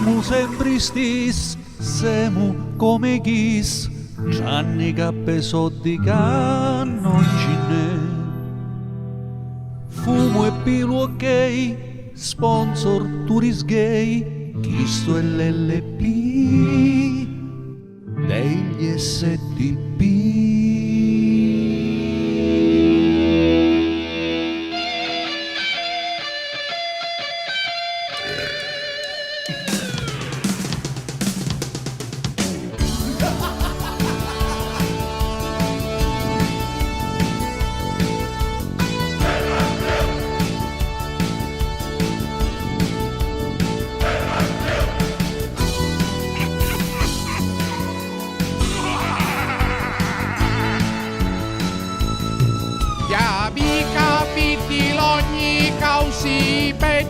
Siamo sempre stis, siamo come chis, Gianni cappe soldi che non ce n'è. Fumo e pilo ok, sponsor Turis Gay, Chisto è l'LP degli STP.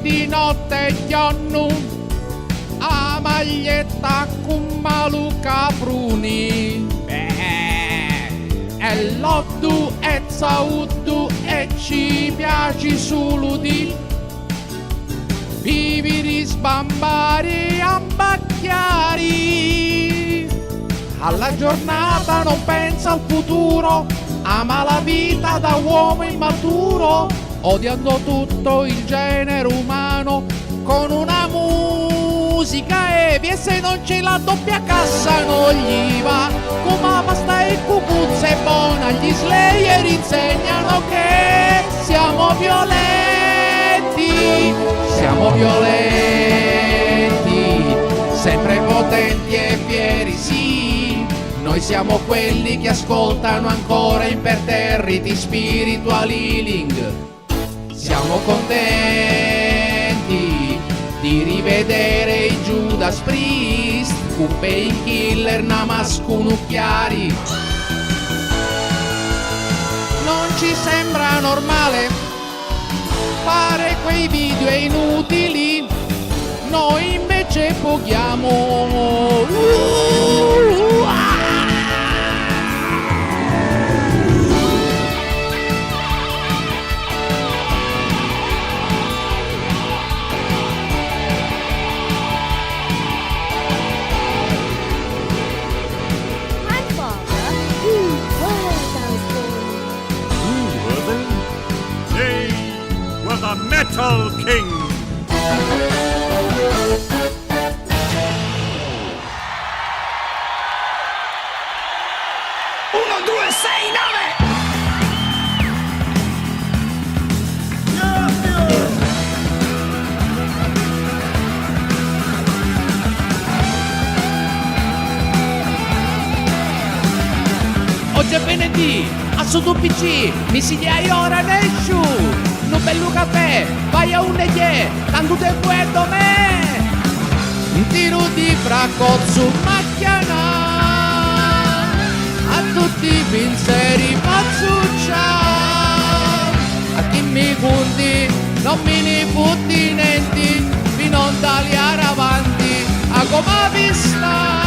Di notte giorno a maglietta con maluca bruni e l'otto e sautto e ci piace solo di vivere sbambari ambacchiari. Alla giornata non pensa al futuro, ama la vita da uomo immaturo, odiando tutto il genere umano con una musica evia, e se non c'è la doppia cassa non gli va. Come la pasta e cucuzza è buona, gli Slayer insegnano che siamo violenti, sempre potenti e fieri, sì. Noi siamo quelli che ascoltano ancora imperterriti spiritual healing. Siamo contenti di rivedere i Judas Priest, un painkiller namascunucchiari. Non ci sembra normale fare quei video inutili, noi invece poghiamo. The Metal King! 1, 2, 6, 9! Oggi è venerdì, a su tu PC, mi si diai ora nel show. Un bello caffè, vai a un e tanto tempo è da me. Un tiro di fracozzo macchiana, a tutti i pensieri pazzuccia. A chi mi conti, non mi ne fotti niente, fino a tagliare avanti, a come vista.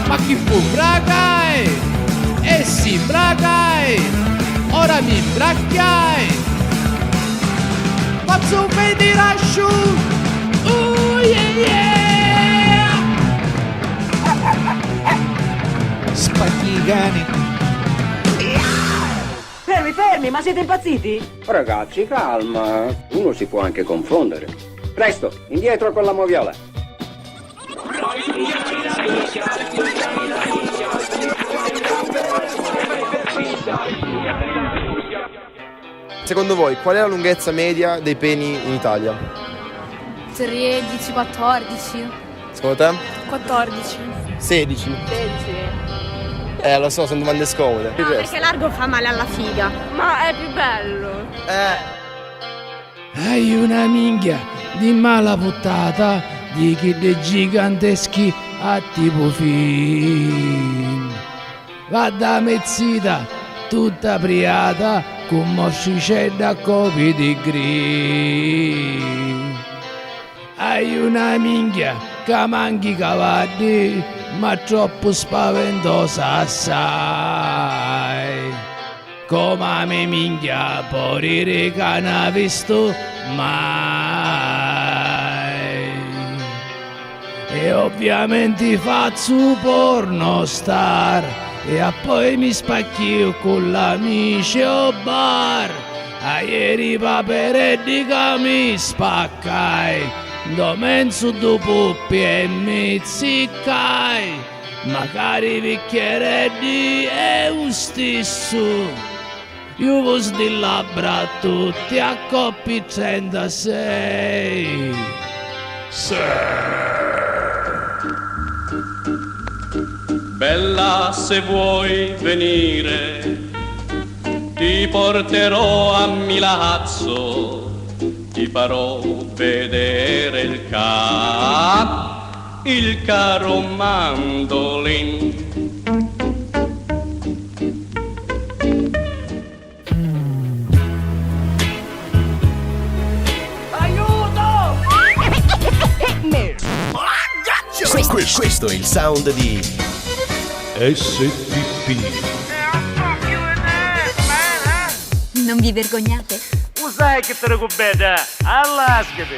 Ma chi fu bragai e si bragai, ora mi imbracchiai, faccio vedere a sciù, yeah! Spacchi i cani. Fermi, ma siete impazziti? Ragazzi, calma, uno si può anche confondere. Presto, indietro con la moviola. Secondo voi qual è la lunghezza media dei peni in Italia? 13, 14. Secondo te? 14. 16. 16. Lo so, sono domande scomode. No, perché largo fa male alla figa. Ma è più bello. Hai una minchia di mala puttata di chi dei giganteschi a tipo film. Va da mezzita, tutta priata, con moscicella a copi di gri. Hai una minchia che manchi cavalli, ma troppo spaventosa assai. come mi minchia porire che non ha visto mai. E ovviamente faccio porno star e poi mi spacchio con l'amici o bar. A ieri paperetti che mi spaccai, domenzo du puppi e mi ziccai, magari bicchieretti e un stesso. Io vos di labbra tutti a coppi 36. Bella, se vuoi venire, ti porterò a Milazzo, ti farò vedere il caro mandolin. Questo è il sound di STP. Non vi vergognate? Usai che te recupera, allascati.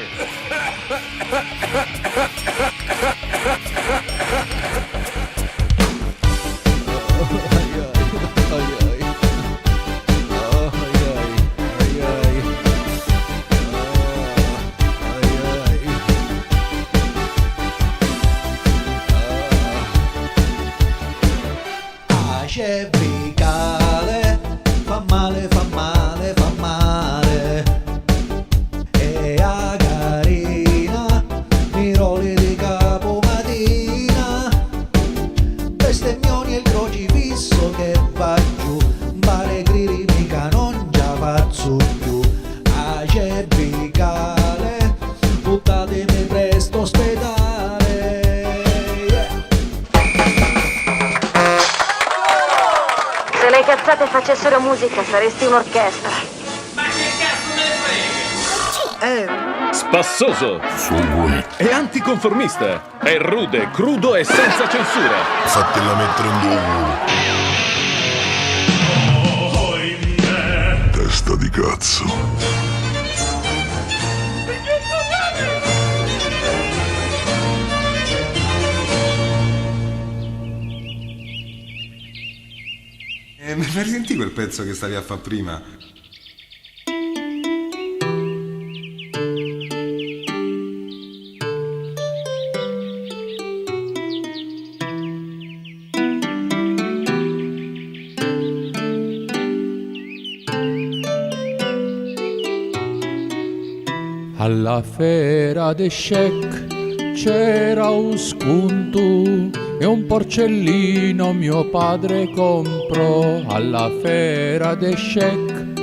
C'è Bicale, fa male, fa male, fa male. E a carina, miroli di capomatina, bestemmioni e il crocifisso che va giù, pare griri mica non già faccio più. Ah, c'è Bicale, buttatemi presto ospedale. Se le cazzate facessero musica saresti un'orchestra. Ma che cazzo me ne frega? Spassoso. È anticonformista. È rude, crudo e senza censura. Fatela mettere in due. Testa di cazzo. Mi fai sentire quel pezzo che stavi a fare prima? Alla fiera de Scec c'era un sconto e un porcellino mio padre comprò. Alla fiera de Scec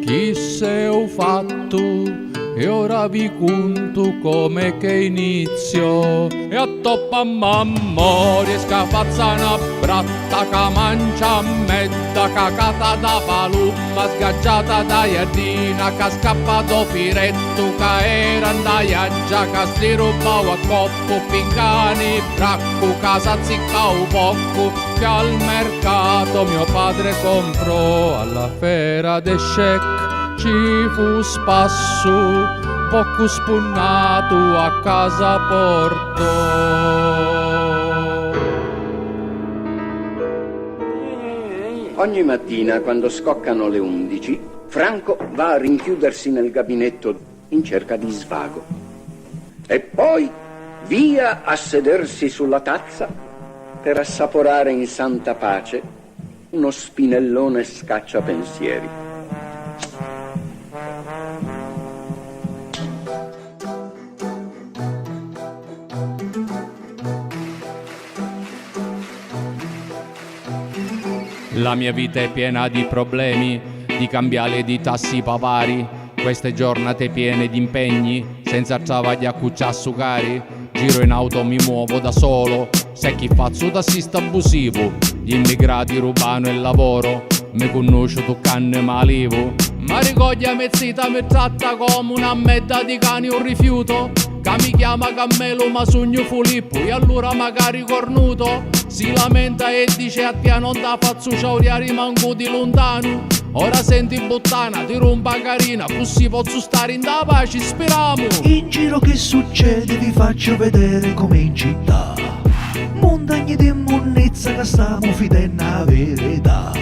chi se ho fatto e ora vi conto come che inizio. E a toppa mamma riesca a fazza una bratta che mangia mezza cacata da palumma sgaggiata da iardina che scappa do piretto che era andaiaggia che sti rubau a coppo pincani bracco che s'azzicca un poco che al mercato mio padre comprò. Alla fiera de Scec ci fu spasso, poco spunnato a casa portò. Ogni mattina, quando scoccano le 11, Franco va a rinchiudersi nel gabinetto in cerca di svago. E poi via a sedersi sulla tazza per assaporare in santa pace uno spinellone scacciapensieri. La mia vita è piena di problemi, di cambiali e di tassi pavari. Queste giornate piene di impegni, senza travagli a cuccia sucari. Giro in auto, mi muovo da solo, se chi faccio tassista abusivo. Gli immigrati rubano il lavoro, mi conosco tu canne malivo. Ma ricoglia mezzita, mi tratta come una metta di cani un rifiuto. Che mi chiama Cammelo ma sogno Filippo e allora magari cornuto. si lamenta e dice a te non da faccio ciao rimango di lontano. Ora senti buttana, ti rompa carina, così posso stare in da pace, speriamo. In giro che succede vi faccio vedere come in città, montagne di monnezza che stiamo fidendo a verità.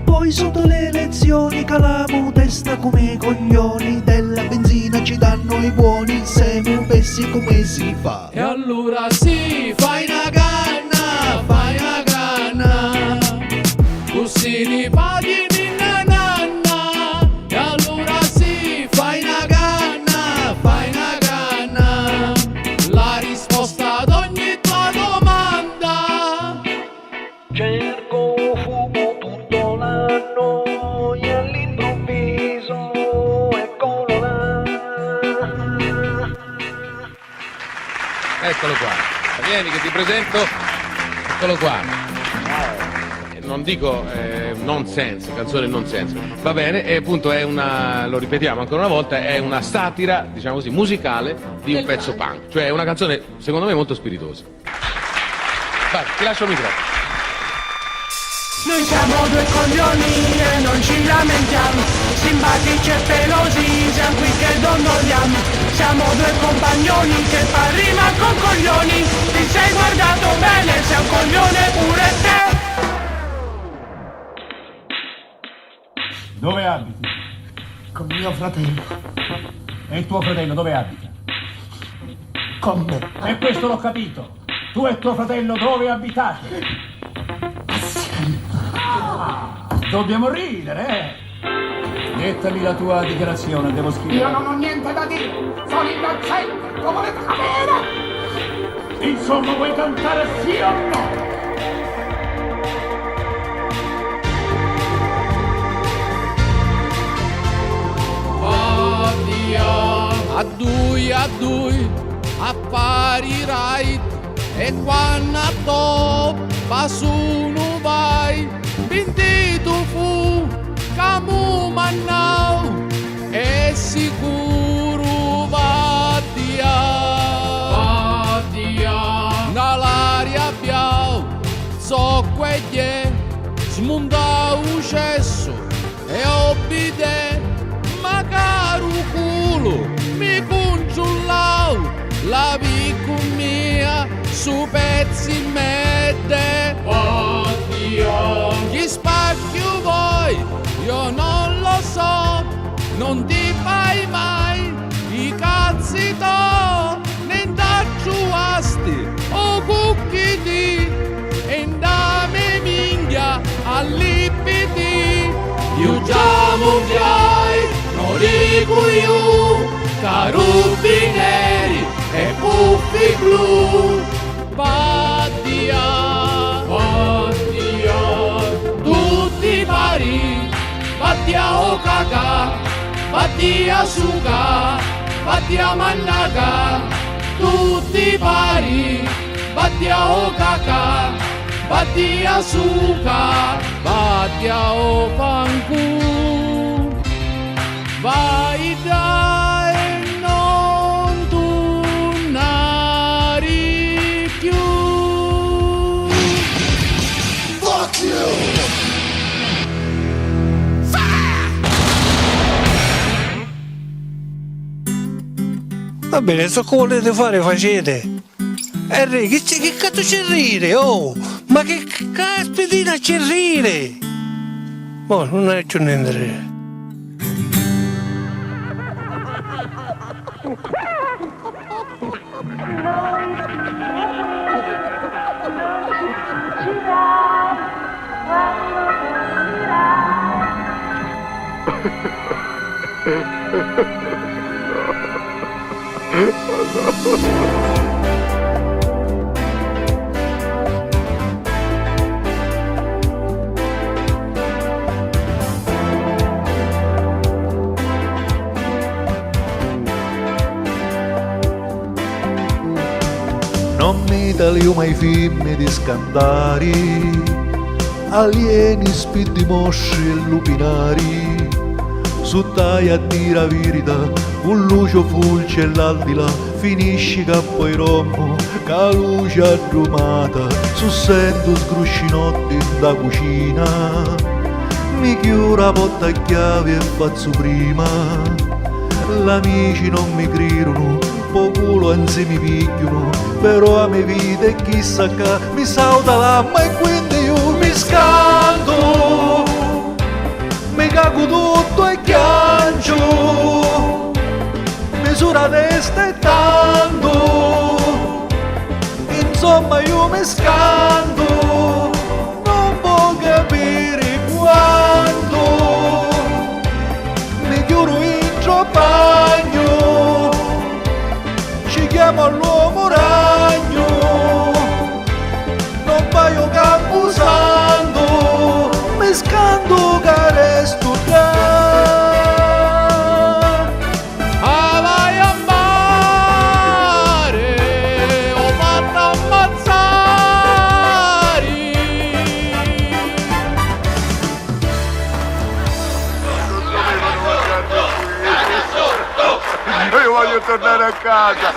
Poi sotto le elezioni caliamo testa come i coglioni, della benzina ci danno i buoni, siamo pessi come si fa. E allora sì, fai una canna, così li paghi ninna nanna. E allora sì, fai una canna, la risposta ad ogni tua domanda. Cerco fumo tutto l'anno e all'improvviso eccolo là. Eccolo qua, vieni che ti presento, eccolo qua. Non dico nonsense, canzone nonsense, va bene, e appunto è una, lo ripetiamo ancora una volta, è una satira, diciamo così, musicale di un pezzo punk, cioè è una canzone secondo me molto spiritosa. Vai, ti lascio il microfono. Noi siamo due coglioni e non ci lamentiamo, simpatici e pelosi, siamo qui che dondoliamo. Siamo due compagnoni che fa rima con coglioni, ti sei guardato bene, sei un coglione pure te. Dove abiti? Con mio fratello. E il tuo fratello dove abita? Con me. E questo l'ho capito. Tu e tuo fratello dove abitate? Dobbiamo ridere, eh? Dettami la tua dichiarazione, devo scrivere. Io non ho niente da dire, sono innocente, come volete sapere? Insomma, vuoi cantare sì o no? A due apparirai e quando a top pasuno vai vinti tu fu camu mannau e sicuro vadia nell'aria biau so queglie smonda un cesso e obbide ma caro culo mi congiullau la picco mia su pezzi mette oddio gli spacchio voi io non lo so non ti fai mai i cazzi to ne indacciuasti o cucchiti e dame minghia all'ipiti io già muoviai non dico io carabinieri e puffi blu Baddia tutti pari Baddia o caca Baddia suga Baddia mannaca tutti pari Baddia o caca Baddia suga Baddia o fancu vai dai non tornare più. Fuck you! Va bene, so come volete fare, facete. Che cazzo c'è rire, oh? Ma che caspita c'è rire? Oh, non è più niente da ridere. Non mi taglio mai film di scandali, alieni, spiriti mosci e lupinari, su tai a dire la verità, un lucio fulce e l'aldilà, finisci che poi rompo, che la luce addumata, su sento sgruscinotti da cucina, mi chiudo la porta a chiave e faccio prima, l'amici non mi gridano, po' culo anzi mi picchiano, però a me vita e chissà che mi salta l'amma e quindi io mi scanto, mi cago tutto e chiangio, misura testa e tanto, insomma io mi scanto, non può capire quanto, mi chiudo in bagno, ci chiamo all'uomo ragno, non paio campusando, mi scanto che resto là. Ah, vai a mare, o vanno a ammazzare. Io voglio tornare a casa.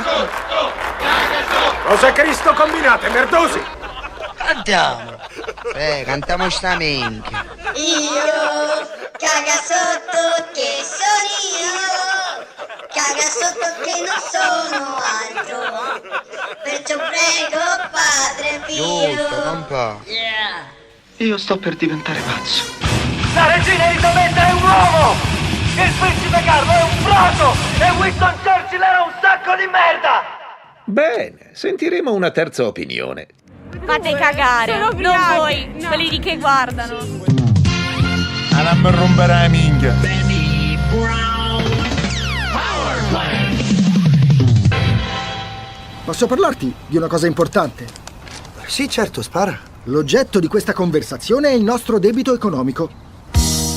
Cosa Cristo combinate, merdosi? Andiamo. Cantiamo sta minchia. Io, caga sotto che sono io, caga sotto che non sono altro, perciò prego Padre Pio. Giusto, compà. Io sto per diventare pazzo. La regina Elisabetta è un uomo! Il principe Carlo è un frocio! E Winston Churchill era un sacco di merda! Bene, sentiremo una terza opinione. Fate cagare, non voi, quelli lì che guardano. Non mi romperai minchia. Posso parlarti di una cosa importante? Sì, certo, spara. L'oggetto di questa conversazione è il nostro debito economico.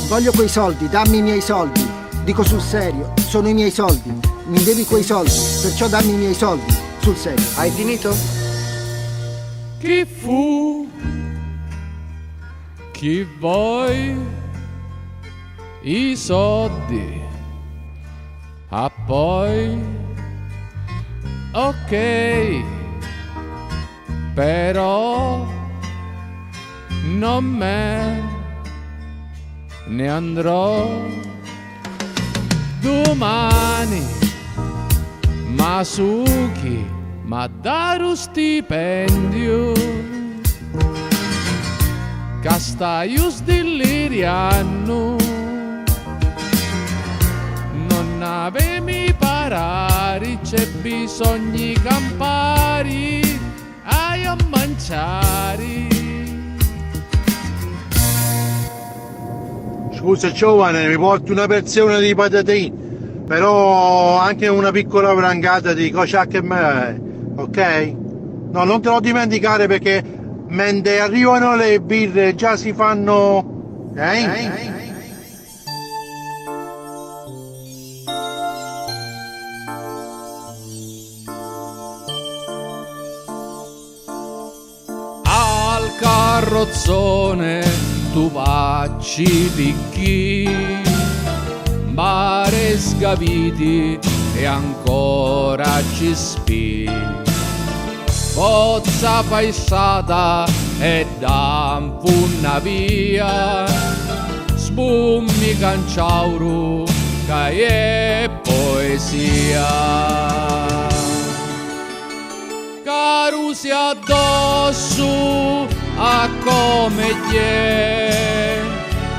Voglio quei soldi, dammi i miei soldi. Dico sul serio, sono i miei soldi. Mi devi quei soldi, perciò dammi i miei soldi. Sul serio. Hai finito? Chi fu? Chi vuoi? I soldi. Ah poi? Ok. Però non me ne andrò domani. Masuki ma dare un stipendio Castaius dell'Iriano non avemi parari c'è bisogni campari ai a mangiare. Scusa giovane, mi porti una porzione di patatine, però anche una piccola brangata di cociacche e me, ok? No, non te lo dimenticare perché mentre arrivano le birre già si fanno... Al carrozzone tu vacci picchi, mare sgaviti e ancora ci spi. Pozza paesata e dampunna via, sbummi canciauru che è poesia. Carusi addosso a come t'è,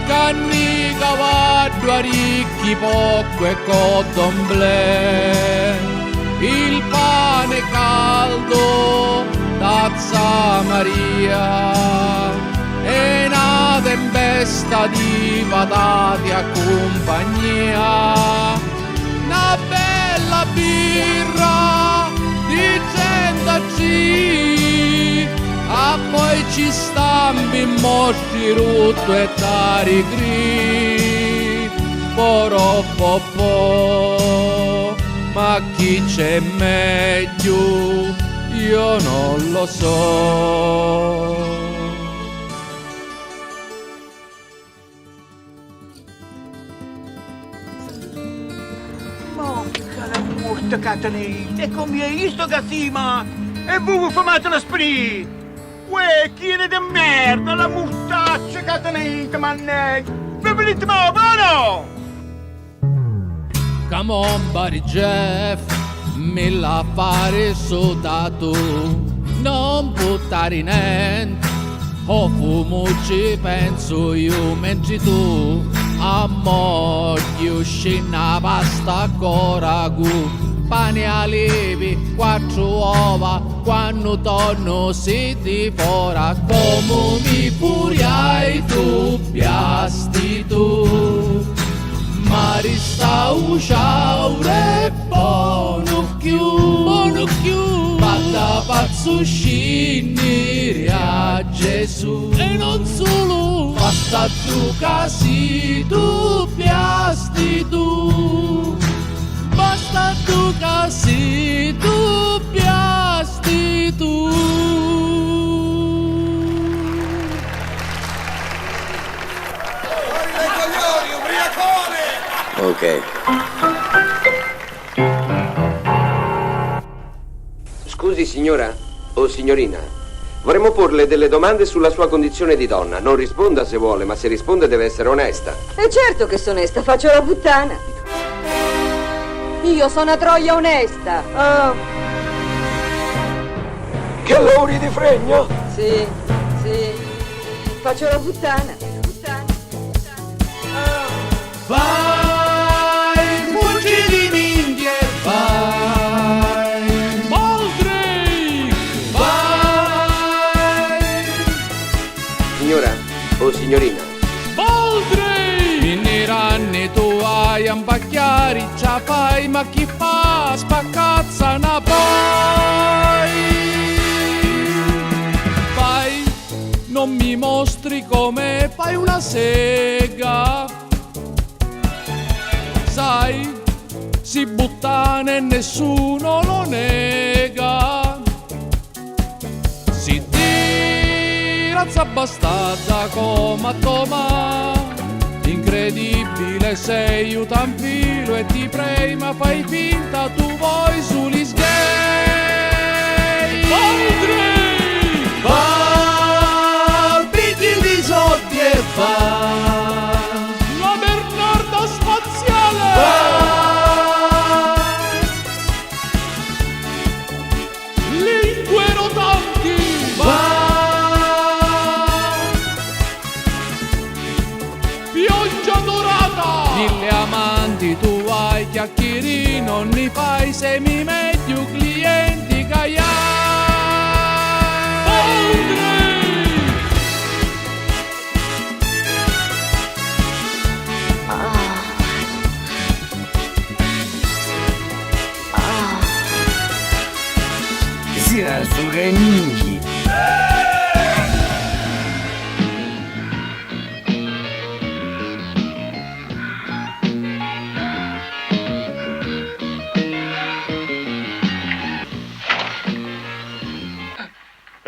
canni cavallo a ricchi poco e codomblè, il pane caldo tazza Maria e una tempesta di patate a compagnia, una bella birra di centaci, a poi ci stampi mosci rutto e tari gri, poropopò, ma chi c'è meglio io non lo so. visto, Catalina? E come hai visto che si ma? E voi fumate la spree! Uè, chi è di merda, la mustaccia, Catalina, mannaggia! Vi venite ma buono! Come on, buddy Jeff, me la fare soldato, non buttare niente, o fumo ci penso io, mentre tu a moglio scena pasta a coragu, pane a levi, 4 uova, quando torno si di fora, come mi furiai tu, piasti tu. Mari sta usciaure buono chiù Vada pazzo scinire a Gesù E non solo Basta tu casi tu piasti tu Basta tu casi tu piasti tu Fuori dai coglioni, ubriacone! Ok. Scusi signora o signorina, vorremmo porle delle domande sulla sua condizione di donna. Non risponda se vuole, ma se risponde deve essere onesta. E certo che sono onesta, faccio la puttana. Io sono una troia onesta. Oh. Che lavori di fregno? Sì, faccio la puttana. Vai, fuggi di minchie, vai, Moldrake, vai, Signora o signorina? Moldrake! Finiranno tu hai ambacchiari, già fai, ma chi fa spaccazza una poi. Vai, non mi mostri come fai una sega. Sai, si buttane e nessuno lo nega. Si tirazza bastarda come a Toma. Incredibile sei un tampilo e ti prei ma fai finta tu vuoi sugli sgay. Va, pigli di soldi e va. Mille amanti tu hai, chiacchieri non ne fai, se mi metti un clienti che Si la su renighi.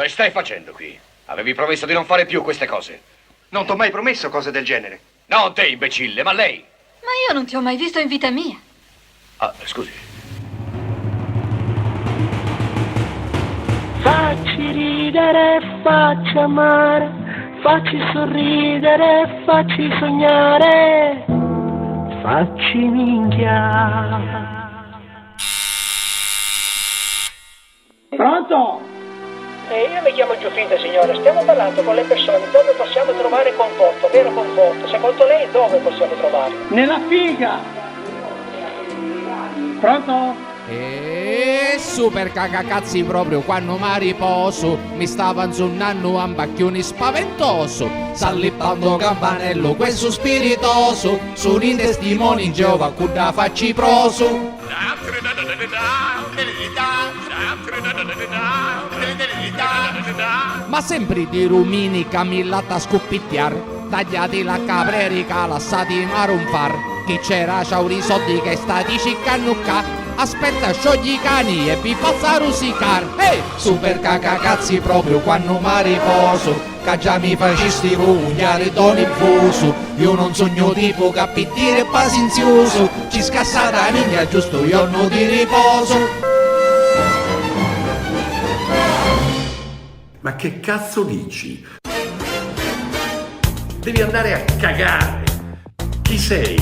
Che stai facendo qui? Avevi promesso di non fare più queste cose. Non t'ho mai promesso cose del genere. Non te, imbecille, ma lei. Ma io non ti ho mai visto in vita mia. Ah, scusi. Facci ridere, facci amare, facci sorridere, facci sognare, facci minchia. Pronto? Io mi chiamo Giuffrida, signore. Stiamo parlando con le persone dove possiamo trovare conforto, vero conforto. Secondo lei dove possiamo trovare? Nella figa! Pronto? super cagacazzi proprio quando mi riposo. Mi stavano suonando ambacchioni spaventoso. Sallippando campanello questo spiritoso. Sono in testimoni in Geova cudda facci proso. Ma sempre di rumini camillata scuppittiar. Tagliati la caprerica, lassati marunfar. Chi c'era c'ha i soldi che sta di ciccannucca. Aspetta, sciogli i cani e vi pazza a rosicar. Super cacacazzi proprio quando mi riposo, che già mi facesti rugnare don infuso. Io non sogno tipo capitire pasinzioso, ci scassata minchia giusto giorno di riposo. Ma che cazzo dici? Devi andare a cagare. Chi sei?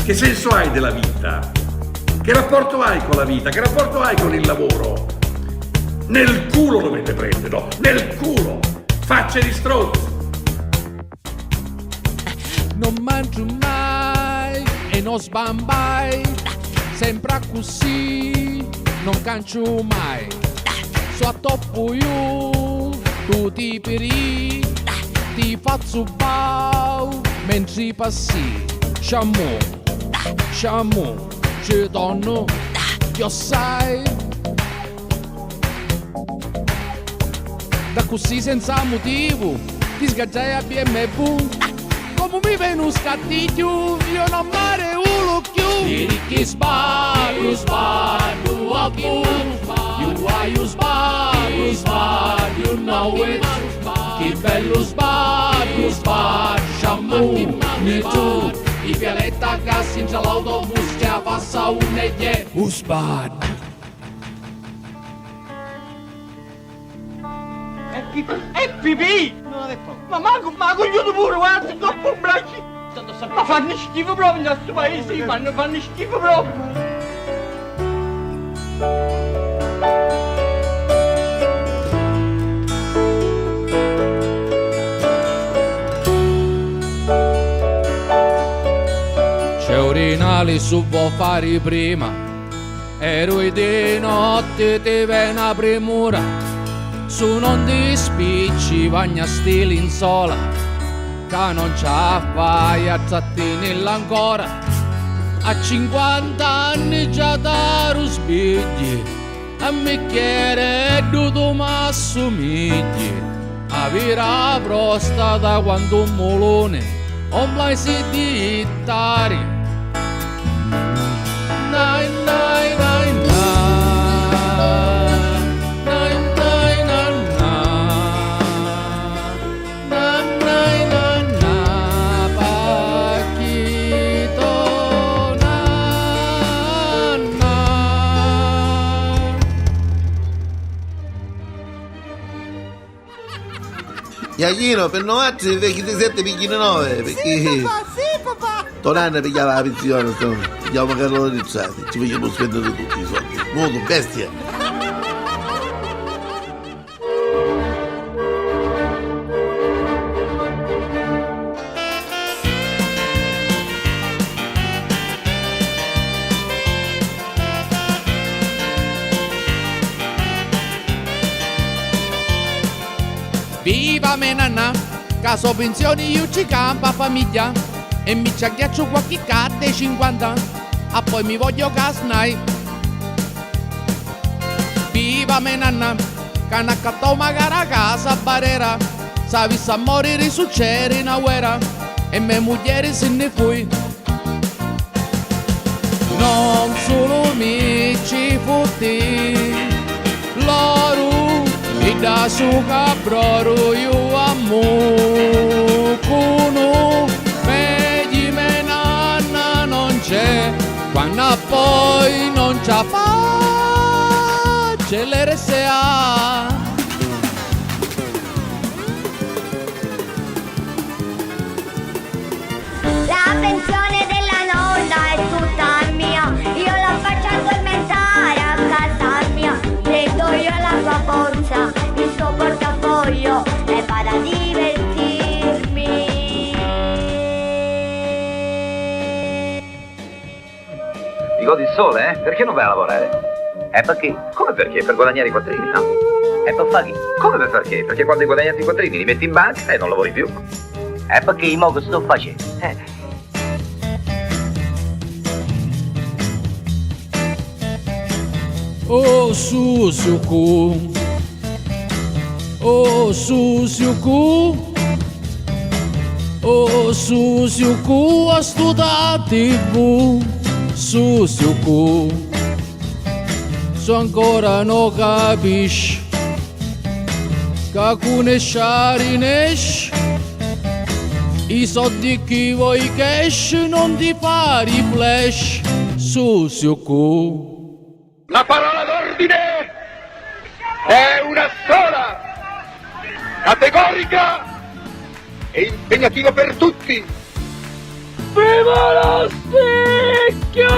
Che senso hai della vita? Che rapporto hai con la vita? Che rapporto hai con il lavoro? Nel culo dovete prenderlo, nel culo! Facce di stronzo! Non mangio mai e non sbambai, sempre così, non cancio mai. So a toppo io, tu ti peri, ti faccio bau, mentre passi, sciamo, sciamo. Ci donno, io sai. Da così senza motivo ti sgaggiai a BMW. Come mi venu scattiglio, io non mare uno più. Di chi sbaglio, sbaglio a tu. You sbaglio, you know it. Che bello sbaglio, sbagliamo, mi tu. I pianeta gas in l'autobus che passa un e je Usbad. È pipì! Ma manco io pure, guarda, troppo un braccio! Ma fanno schifo proprio in questo paese, fanno schifo proprio! Urinali su può fare prima, eroi di notte ti viene a premura, su non ti spicci vagna stili in sola, che non c'ha fai a trattenilla ancora, a 50 anni già da sbigli, a me chiede tu mi assomigli, a vira prostata quando un molone, omblai si dittari. Nine, nine, nine, nine, nine, nine, nine, nine, nine, nine, Paquito, nana. Iachino, per 90 vecchi di 7 picchino 9, perché... Sì, papà! Tonanna pigliava la pensione, insomma. Andiamo Carlo Rizzati, ci facciamo spendere tutti i soldi. Nuovo, bestia! Viva me nanna, caso pensioni io ci campa famiglia e mi ci agghiaccio qualche carte 50 a poi mi voglio casnai. Viva me nanna, che hanno accattato magari a casa barera, sa vista morire succede in guerra e me moglie se ne fui. Non solo mi ci fotti loro e da su cabroro io amo cuno vedi me nanna non c'è quando poi non c'ha pace l'RSA. La pensione della nonna è tutta mia, io la faccio addormentare a casa mia, le do io la sua borsa, il suo portafoglio e vado a divertirmi. Ti godi il sole, eh? Perché non vai a lavorare? Perché? Come perché? Per guadagnare i quattrini, no? Per fare chi? Come per perché? Perché quando hai guadagnato i quattrini li metti in banca e non lavori più. Perché io mo che sto facendo? Oh Susuku, oh Susuku, oh Susuku, ho studiato TV, Susuku, tu ancora non capisci che conoscere nesci i soldi che vuoi cash non ti pari flash su cu. La parola d'ordine è una sola, categorica e impegnativa per tutti. Viva lo specchio!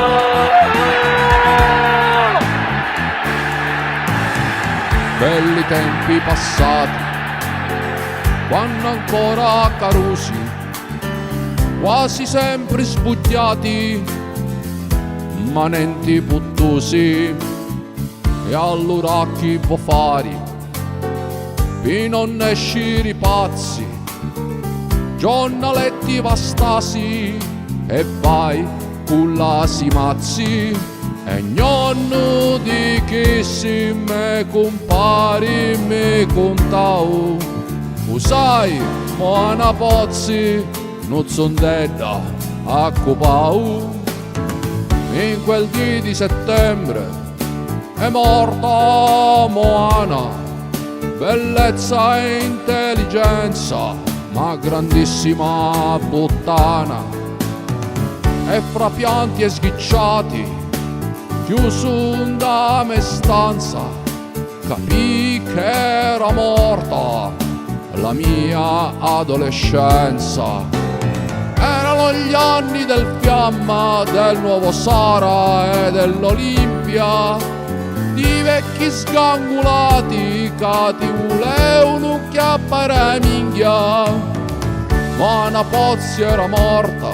Belli tempi passati, quando ancora carusi, quasi sempre sbugliati, manenti puttusi, e allora chi può fare? Per non escire pazzi, giornaletti vastasi, e vai cullasi mazzi, e non di chi si me compari mi contau. Usai, buona pozzi, non son dedda a copau. In quel dì di settembre è morta Moana, bellezza e intelligenza, ma grandissima puttana. E fra pianti e sghicciati, chiuso da me stanza, capì che era morta la mia adolescenza. Erano gli anni del Fiamma, del nuovo Sara e dell'Olimpia, di vecchi sgangulati che ti volevano chiappare minchia. Ma una Pozzi era morta,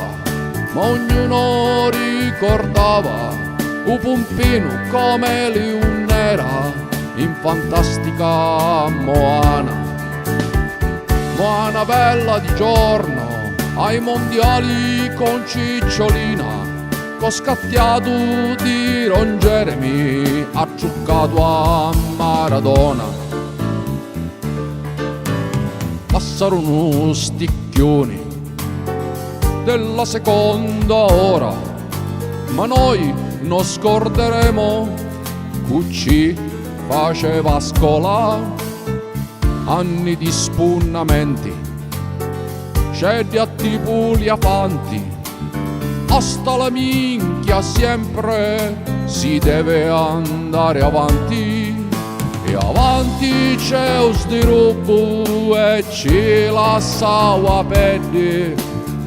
ma ognuno ricordava un pompino come lui era in fantastica Moana. Moana bella di giorno ai mondiali con Cicciolina, co scattiato di Ron Jeremy, acciuccato a Maradona. Passarono sticchioni della seconda ora, ma noi non scorderemo Cucci faceva scola, anni di spunnamenti, scedi a tipo gli afanti, hasta la minchia sempre si deve andare avanti, e avanti c'è un stiruppo e ci lasciava perdere,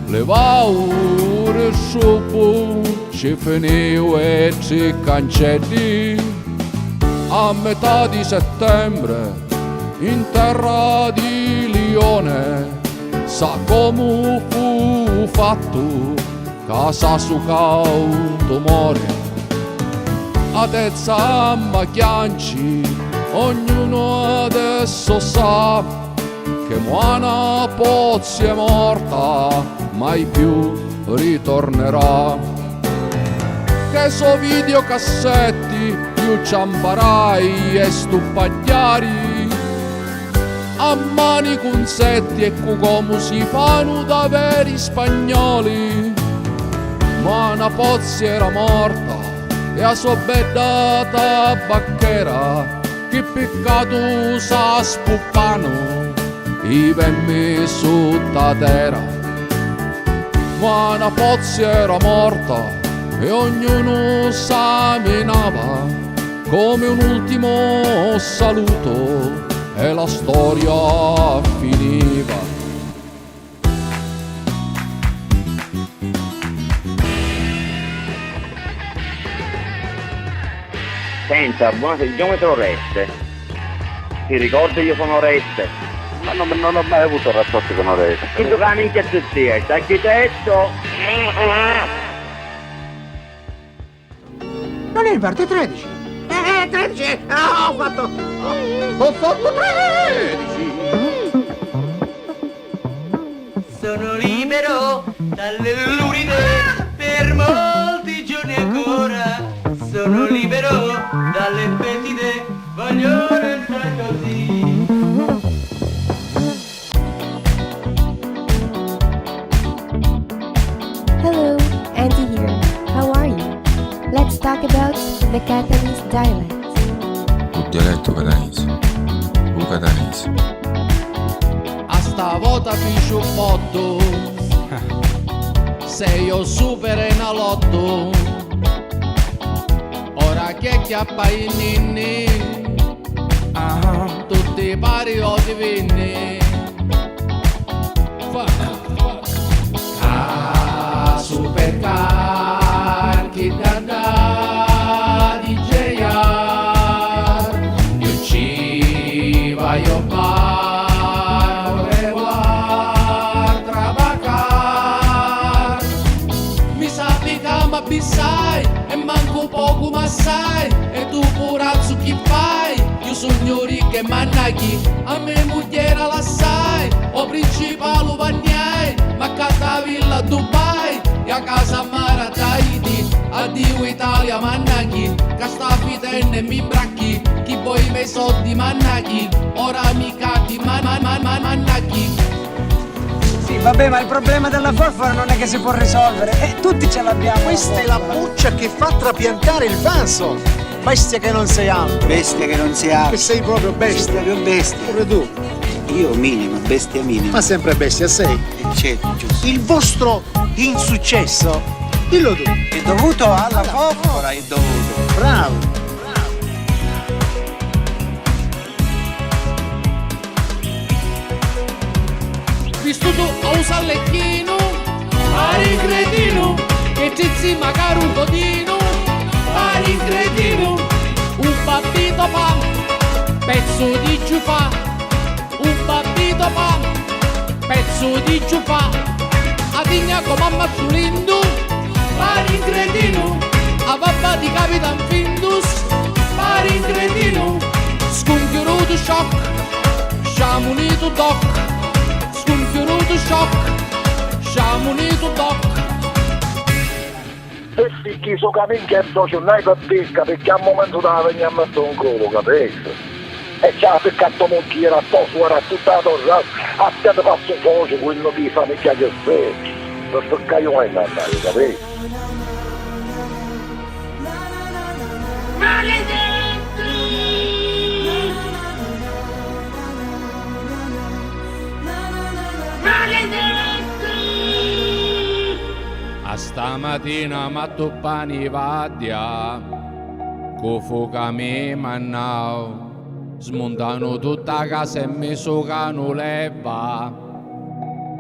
le paure sciuppo ci finiu e ci cancelli. A metà di settembre in terra di Lione, sa come fu fatto casa su cautomore. Adesso a Macchianci ognuno adesso sa che Moana Pozzi è morta, mai più ritornerà. Che so videocassetti, più ciamparai e stupagliari, a mani consetti e come si fanno da veri spagnoli. Moana Pozzi era morta e a sua beddata bacchera, che peccato sa spuppano i vemmi su da terra. Moana Pozzi era morta e ognuno s'amenava come un ultimo saluto e la storia finiva. Senta, buona il geometro Oreste. Ti ricordi io sono Oreste? Ma non ho mai avuto rapporti con Oreste. E tu che minchia tu sei, architetto? Non è parte 13. 13! Ah, ho fatto 13! Sono libero dalle luride per molti giorni ancora. Sono libero dalle fetide, voglio restare così. Hello, Andy here. How are you? Let's talk about the Cantonese dialect. il dialetto catanese, o catanese. A sta volta piscio un botto, se io supero in lotto, ora che chiappa i ninni, tutti pari o divini. Supercar chi da DJR, io ci voglio fare trabacar. Mi sa mica ma bissai e manco poco ma sai, e tu purazzo chi fai? Io sogno ricco e mannaghi, a me moglie la sai, o principale vagnai, ma canta villa Dubai, e a casa mare Tahiti, addio Italia mannaghi, che sta fitenne e mi bracchi, chi vuoi i miei soldi mannaghi, ora mi cacchi mannaghi. Sì, vabbè, ma il problema della forfora non è che si può risolvere, tutti ce l'abbiamo. Questa è la buccia che fa trapiantare il vaso. Bestia che non sei altro. Bestia che non sei altro. Che sei proprio bestia. Sei proprio bestia. Pure tu. Io minimo, bestia minimo. Ma sempre bestia sei. Certo, giusto. Il vostro insuccesso, dillo tu. È dovuto alla forfora, è dovuto. Bravo. Visto tu a usare lecchino, pari cretino, che ci magari un codino, pari cretino, un babbito pan, pezzo di giufà, un babbito pan, pezzo di giufà, a digna come mamma Zulindo, pari cretino, a babba di Capitan Findus, pari cretino, sconchiuruto shock, siamo unito doc. Sconfiuruto shock, siamo unito doc. E finché so che minchia è socio, non hai capito, perché al momento da venire a mettere un culo, capito? E c'ha peccato monchiera, posso era tutta la torre, a te ti passo un socio, quello che fa minchia che sei. Per stoccare io è andare, capito? A stamattina matto pani vadia, co fuoca mi mannao, smontano tutta casa e mi sucano leva.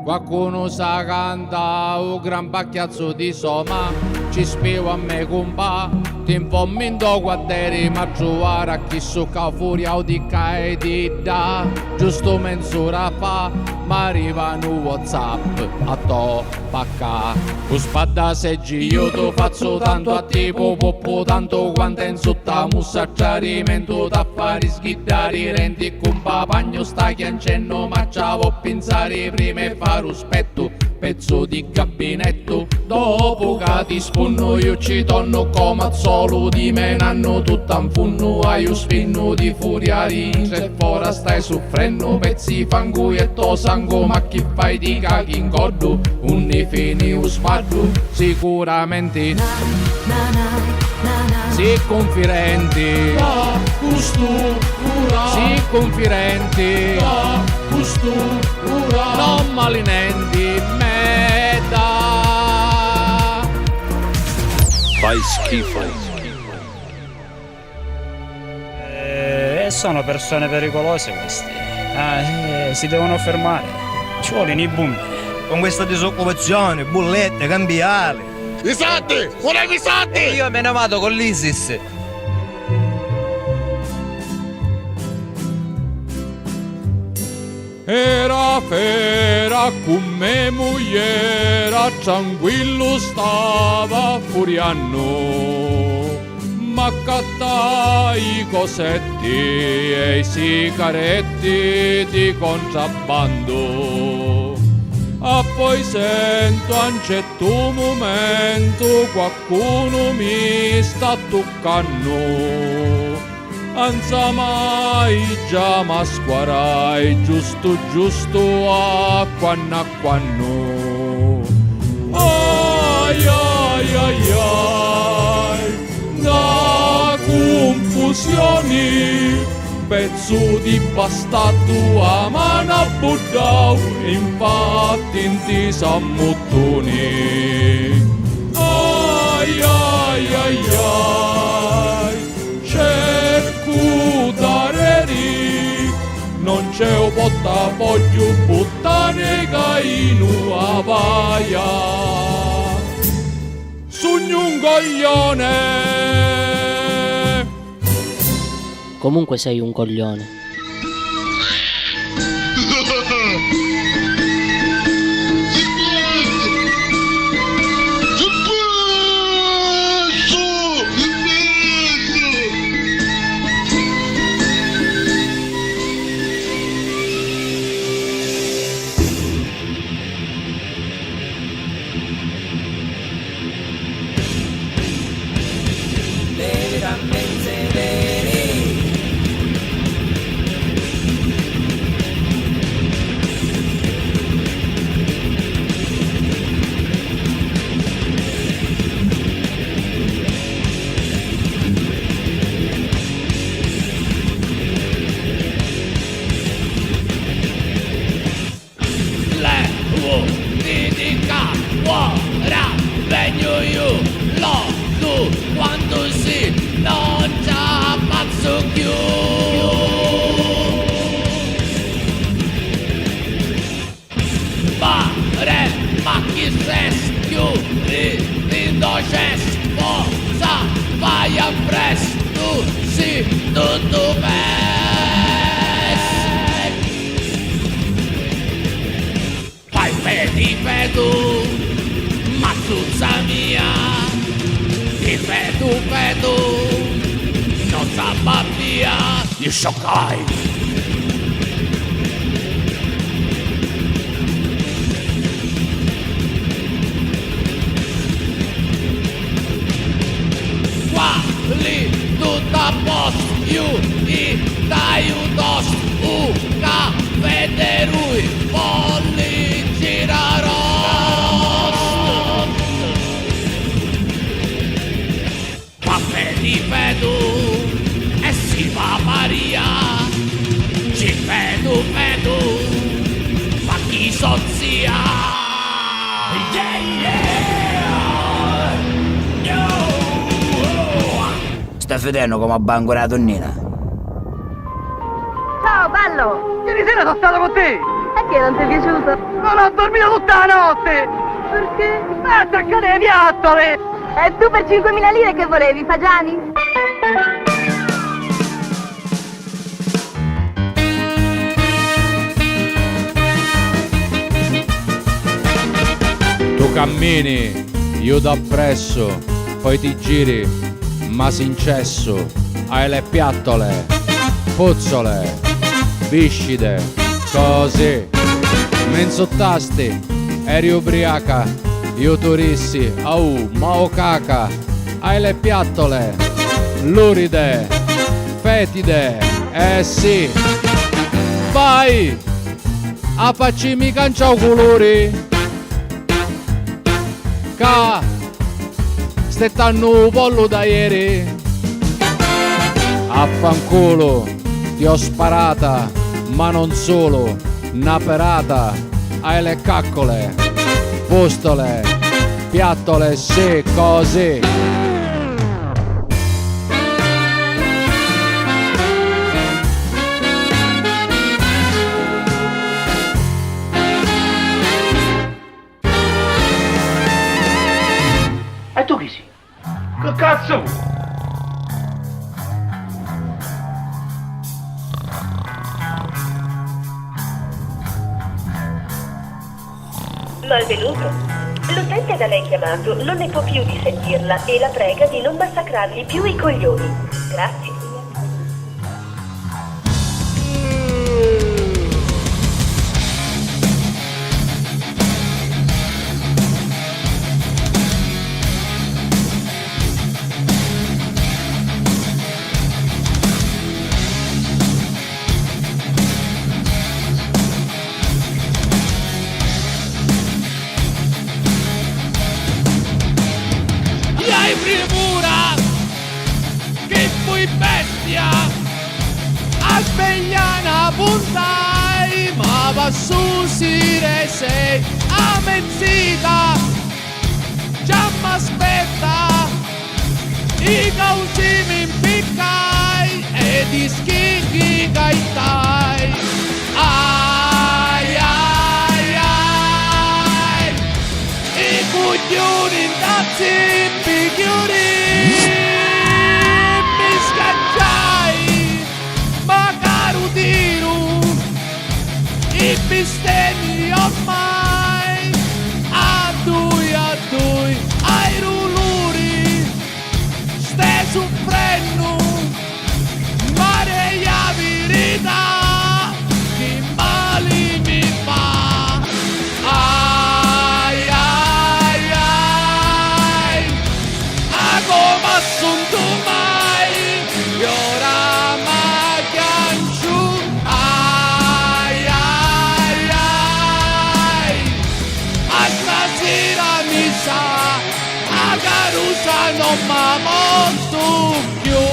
Qualcuno sa canta un gran pacchiazzo di soma, ci spiego a me compa, ti informento guardare ma trovare a chi succa fuori o di cae di da, giusto mezz'ora fa, ma arrivano WhatsApp a to pacca. Con spada seggi io ti faccio tanto a tipo poppo, tanto quanto in sotto mussacciarimento da fare sghiddare rendi compa pagno sta chiancenno, ma ci avevo pensare prima e fare un spetto, pezzo di gabinetto, dopo che ti spunno io ci torno come solo di me nanno tutta un funno, hai un spinno di furia se fora stai soffrendo, pezzi fango e to sangue, ma chi fai di caghi in goddo, un fini un sguardo, sicuramente si confirenti, si confirenti, non malinenti, meta. Fai schifo. Sono persone pericolose queste. Si devono fermare. Ci vogliono i bombi. Con questa disoccupazione, bollette, cambiali. I soldi! Volevi i soldi! E io me ne vado con l'ISIS. Era fera come mogliera, tranquillo stava furiano, ma cattai i cosetti e i sigaretti di contrabbando. A poi sento a un certo momento qualcuno mi sta toccando. Anza mai già ma squarai giusto giusto a quanno. Ai ai ai ai, da illusioni, pezzo di bastardo a mano buddau, infatti in ti sammuttoni. Ai ai ai ai, cerco dareri, non c'è un portafoglio, buttane cainu a vaia. Sogno un coglione. Comunque sei un coglione. Ora vengo io, lo tu quando si non ci ammazzo più. Ma chi sei più indocess, forza vai a presto, sì tutto bene. Fai ripeto, mazzuzza mia, ripeto, non sa via, gli scioccai. Qua, lì, tutto a posto, io, dai un toast, caffè de lui, polli girarò. Ripeto, e si va Maria, ci vedo, ma chi so zia? Stai vedendo come abbango la donnina? Ciao, bello! Ieri sera sono stato con te! E che non ti è piaciuto? Non ho dormito tutta la notte! Perché? Attaccate le piattole! E tu per 5.000 lire che volevi, Fagiani? Tu cammini, io t'appresso, poi ti giri, ma sincesso, hai le piattole, puzzole, viscide, così, mi insultasti, eri ubriaca, io turissi, au, ma o caca, hai le piattole, luride, fetide, sì, vai, a faccimi canciao colori. Ca stettanno pollo da ieri, affanculo ti ho sparata, ma non solo, una perata, hai le caccole, postole, piattole, sì, così. E tu chi sei? Che cazzo vuoi? Malvenuto. L'utente da lei chiamato non ne può più di sentirla e la prega di non massacrargli più i coglioni. Grazie. Hai premura che puoi rabbia, a svegliana puntai, ma va su si rese, a mezzita, già m'aspetta, i cauci mi impiccai, e di schicchi caitai, ai ai ai, i cuglioni indazzi picchiuri, mi scacciai, ma caro tiro, i bistemmi ormai, a due, ai ruluri, stai soffrendo, mare la verità, che male mi fa, ai ai ai, a come assunto mai, e ora ma chiancio, ai ai ai, a stasera mi sa, a carusa non m'ha molto più.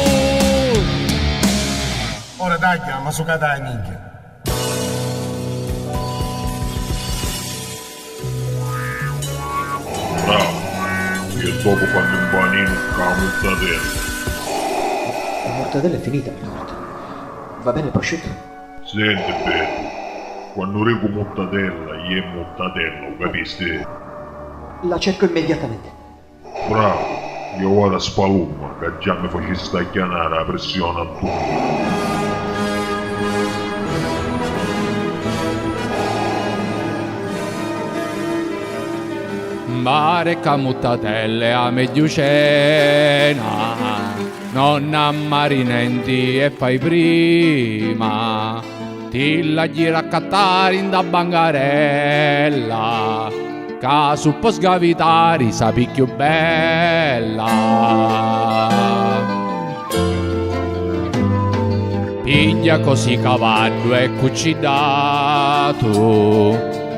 Ora dai, ma su la minchia. Bravo, io dopo quando un panino con la mortadella. La mortadella è finita, Pinotti. Va bene il prosciutto? Senti bello, quando rego mortadella, io è mortadella, lo capisci? La cerco immediatamente. Bravo, io vado a Spalumma, che già mi facessi stagliare la pressione a tutto. Mare camuttatelle a meglio cena, non ammarinenti e fai prima, ti la gira a cattare in da bangarella, caso può sgavitare sapi più bella. Piglia così cavallo e cucidato,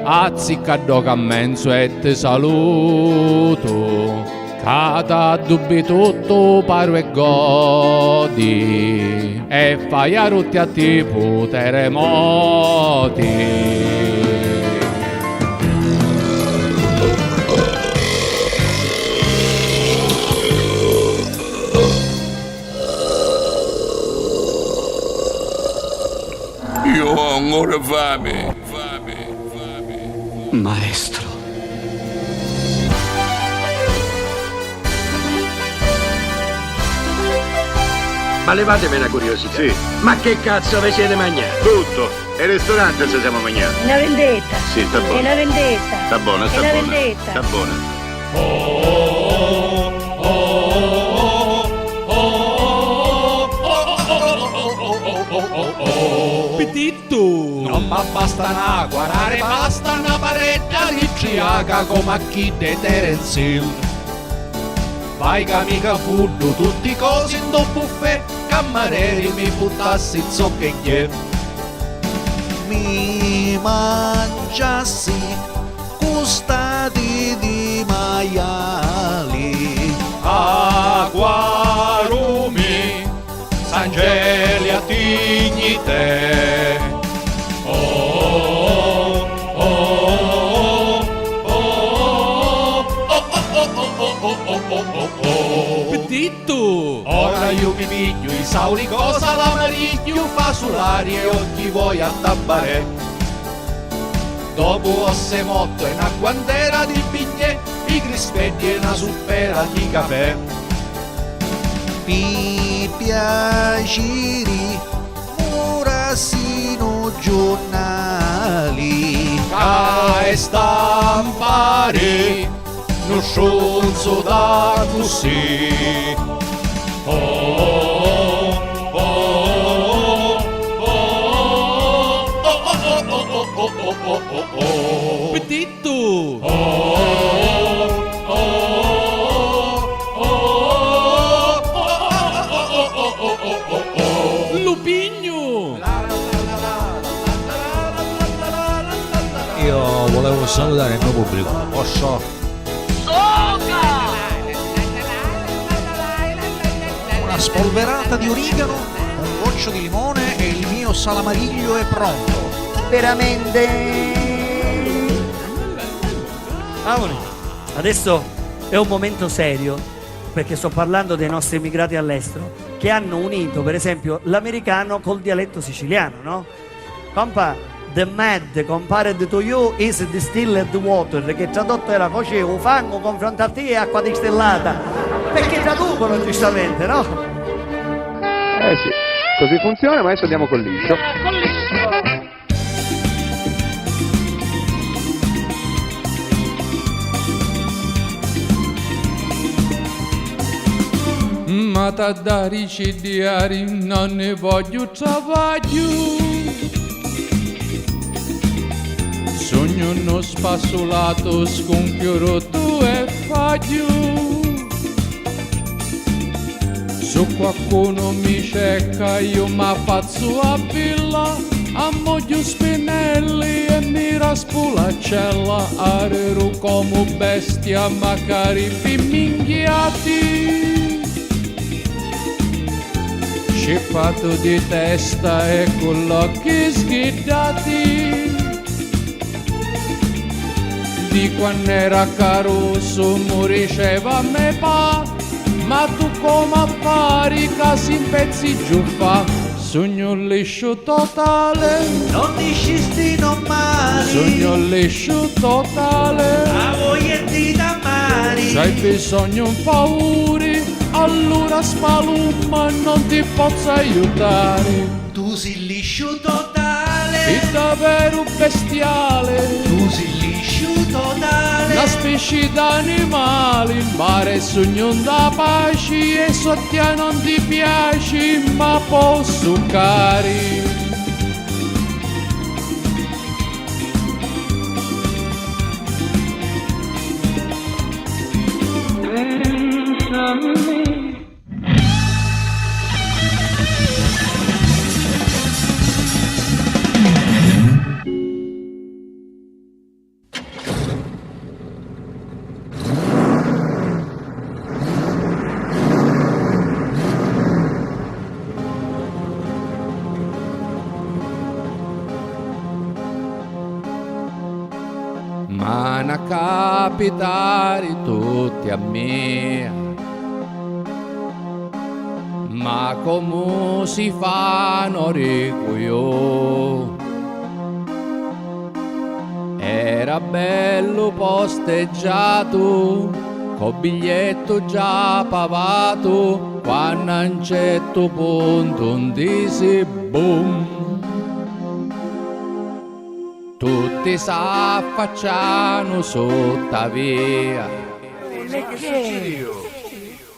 azzicado cammenzo e te saluto, cata dubbi tutto paro e godi, e fai a rutti a tipo terremoti. Io ho ancora fame. Maestro. Ma levatemi una curiosità. Sì. Ma che cazzo vi siete mangiati? Tutto. E il ristorante ci siamo mangiati. Una vendetta. Sì, sta È buono. una vendetta. Sta buona, sta È una buona. vendetta. Sta buona. Pititto, non ma basta una guarare, basta una parecchia di ciaca come a chi de Terence Hill. Vai che mica fuddo tutti cosi in do buffet, camerieri mi buttassi in zoccheglie. Mi mangiassi custati di maiali, acquarumi, Sangeli a dignità. Oh, oh, oh, oh, Petitto! Ora io mi piglio i sauri cosa l'amariglio fa sull'aria e oggi vuoi a tabbare. Dopo osse motto e una guantera di bigne, i crispetti e una suppera di caffè. mi piaceri murassino giornali, e stampare non sciolzo da così. Oh, oh, oh, oh, oh, oh, Petitto! Oh, oh, oh, Lupigno! Io volevo salutare il mio pubblico, posso? Una spolverata di origano ghiaccio di limone e il mio salamariglio è pronto. Veramente. Amore, adesso è un momento serio, perché sto parlando dei nostri immigrati all'estero che hanno unito, per esempio, l'americano col dialetto siciliano, no? Compa, the mad compared to you is distilled water, che tradotto era così, un fango confronto a te e acqua distillata, perché traducono giustamente, no? Sì, così funziona, ma adesso andiamo col liscio. Ma t'addari diari non ne voglio travaglio. Sogno uno spassolato, sconchio rotto e faglio. Se qualcuno mi cerca io mi faccio a villa, ammoglio spinelli e mi raspo la cella, arero come bestia magari minchiati. Scippato di testa e con occhi sghiddati. Di quando era caroso mi riceva me pa, ma tu come affari casi in pezzi giù fa. Sogno liscio totale, Non discisti non mali, sogno liscio totale. a voglia di damari. Se hai bisogno un pauri, allora spalumma non ti posso aiutare. Tu sei liscio totale, È davvero bestiale, tu sei liscio totale. una specie d'animale, in mare sogno da pace e sottia non ti piace, ma posso cari. Ma na capitare tutti a me, ma come si fanno ricco io? Era bello posteggiato, col biglietto già pavato, quando a un certo punto un disi boom. Tutti s'affacciano sotto via,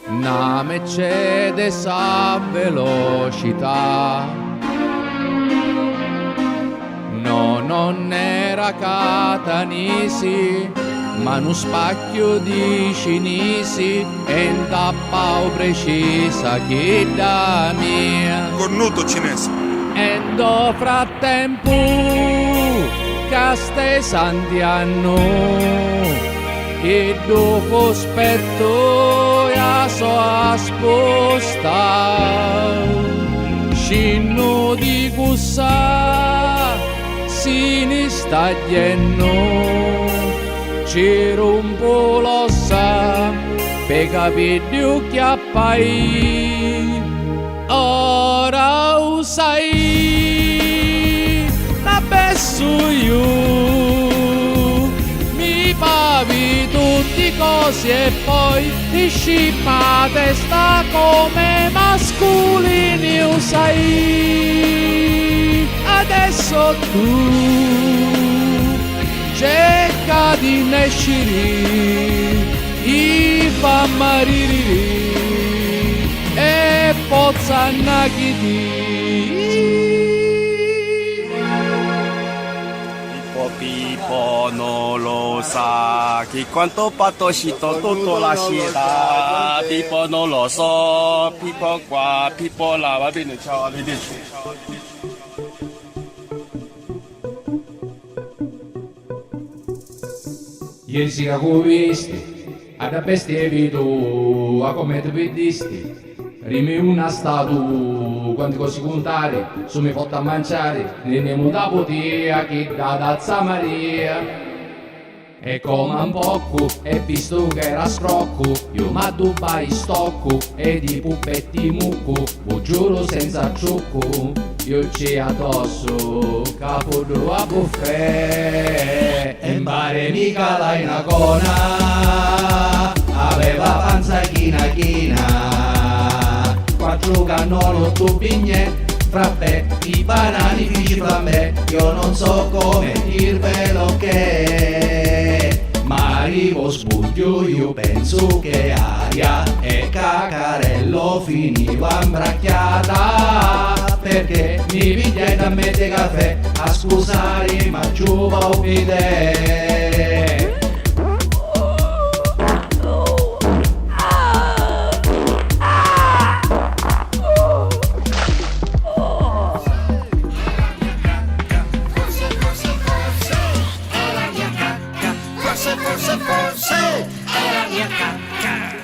una Mercedes a velocità. No, non era catanisi, ma uno spacchio di cinesi e un tappao precisa che da mia. Cornuto cinese. E do frattempo caste santiano che dopo aspetto ya so a sposta scinno di cussa sinistra ghienno c'era un po' l'ossa per capire che appai ora usai la besso io mi pavi tutti cose e poi ti scippa a testa come mascolini usai adesso tu cerca di nascere i fa mariri e pozza nagiti. Pippo non lo sa che quanto patoscito tutto la città. Pippo non lo so, Pippo qua, Pippo là, va bene, ciao, arrivederci. Ieri sera che visti, ad bestie tu, a come ti vedisti, rimi una statua quanti cose contare, su mi fatto a mangiare, ne andiamo da potea che da Tazza Maria. E come un poco, e visto che era scrocco, io m'addubbai stocco, e di pupetti mucco, lo giuro senza ciucco, io ci addosso, capo a buffet, e mbare mica la inacona, aveva panza china china, quattro cannolo tu pigne, frappè, i banani fici flambè, io non so come dirvelo che, ma arrivo sbuglio, io penso che aria e cacarello finiva imbracchiata, perché mi pigliai da me de caffè, a scusare ma giuva o pide. Forse è la mia cacca.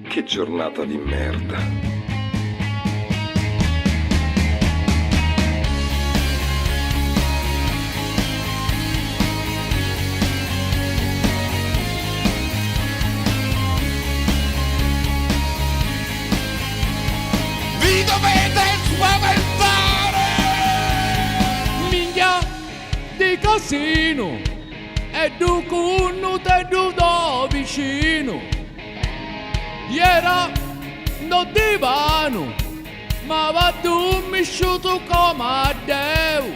Che giornata di merda. Vi dovete spaventare! Minchia di casino e du cunno te du do vicino. Iera no divano ma va tu misciuto come a Deu.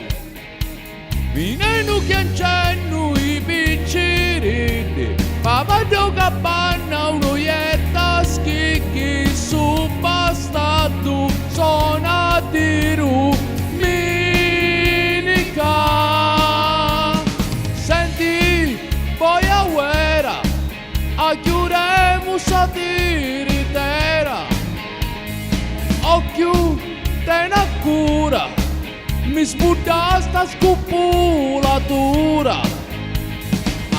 Vinenu chiancennu i picciriti, papà do capanna uno ietta schicchi su basta tu sona di ru minica. Senti poi a guerra a chiuremo satiritera, occhio te na cura mi sbutta sta scupulatura.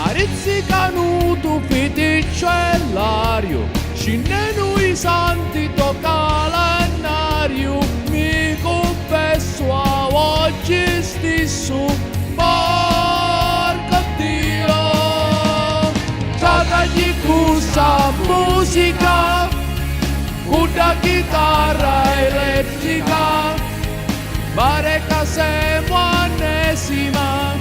Arizzi canuto fiticellario, scinnenu i santi to calendario, mi confesso a oggi stesso, porco Dio. Tratagli questa musica, una chitarra elettrica, pare che siamo annesima,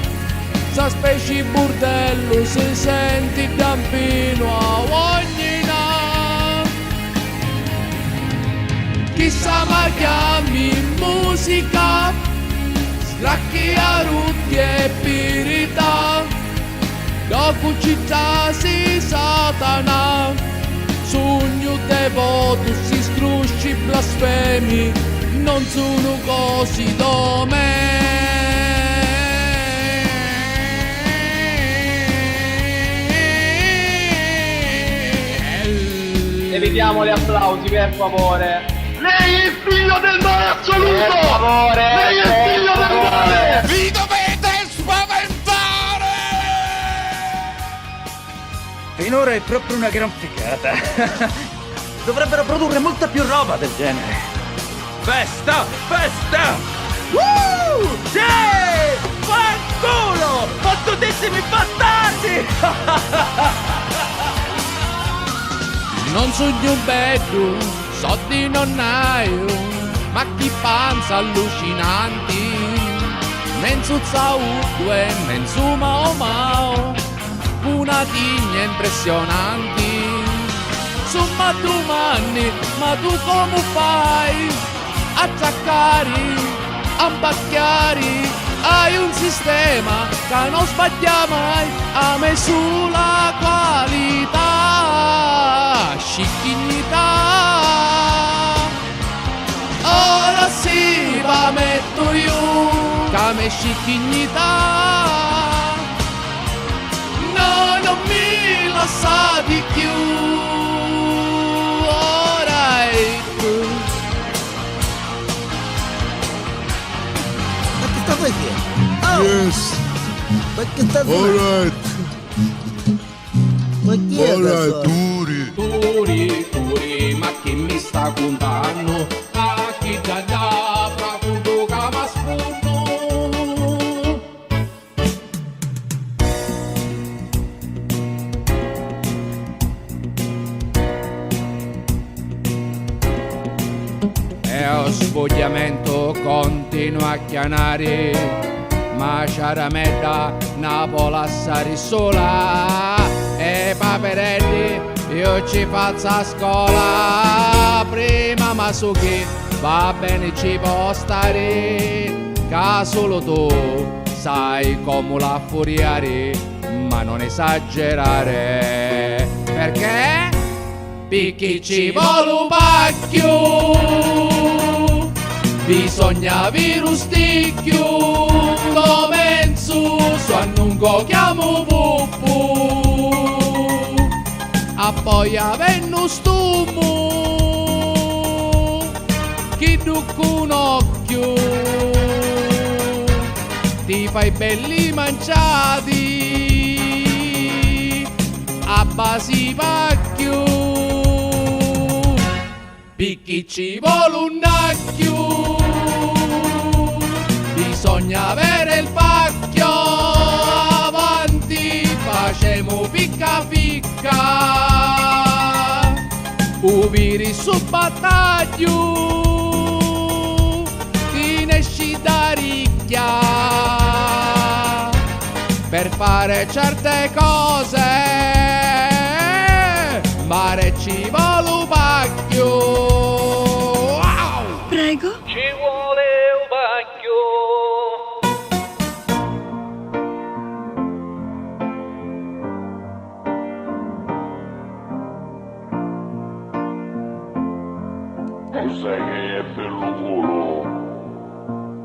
sa specie burdello si senti dampino a ogni na. Chissà ma chiami musica, stracchi a rutti e pirita, dopo città si satana, sogno devoto si scrusci blasfemi, non sono così dome. Evitiamo gli applausi per favore. Lei è il figlio del male assoluto! Per favore! Lei è il figlio del male! Vi dovete spaventare! Finora è proprio una gran figata. Dovrebbero produrre molta più roba del genere. Festa! Festa! Sì! Fanculo! Fottutissimi bastardi! Non sogno bello, so di nonnaio, ma chi panza allucinanti, menzo zaudue, menzo mao mao, una tigna impressionanti. Insomma tu manni, ma tu come fai? A zaccari, a bacchiari, hai un sistema che non sbaglia mai, a me sulla qualità, scicchignità. Ora sì va metto io, che me scicchignità. No, non mi lasciati più. What is here? Oh! Yes. What is that? All right. What is All right, that? Turi. turi, ma chi mi sta contando? A chi già già, profundo che mi spunno. E lo spogliamento continua a chianare, ma Ciaramedda Napoli assare sola. E paperelli io ci faccio a scuola, prima ma su che va bene ci può stare, che solo tu sai come la furiare, ma non esagerare, perché picchi ci vuole un pacchio, bisogna avere un sticchio, come su annunco chiamo pupù, a poi avenno stumo, chi ducco un occhio, ti fai belli mangiati, a basi pacchio, picchi ci vuole un nacchio, bisogna avere il pacchio, avanti facemo picca picca, uviri su battaglio, ti ne esci da ricchia, per fare certe cose, mare ci vuole un pacchio. Wow! Prego? Ci vuole un pacchio. Sai che è per lo culo.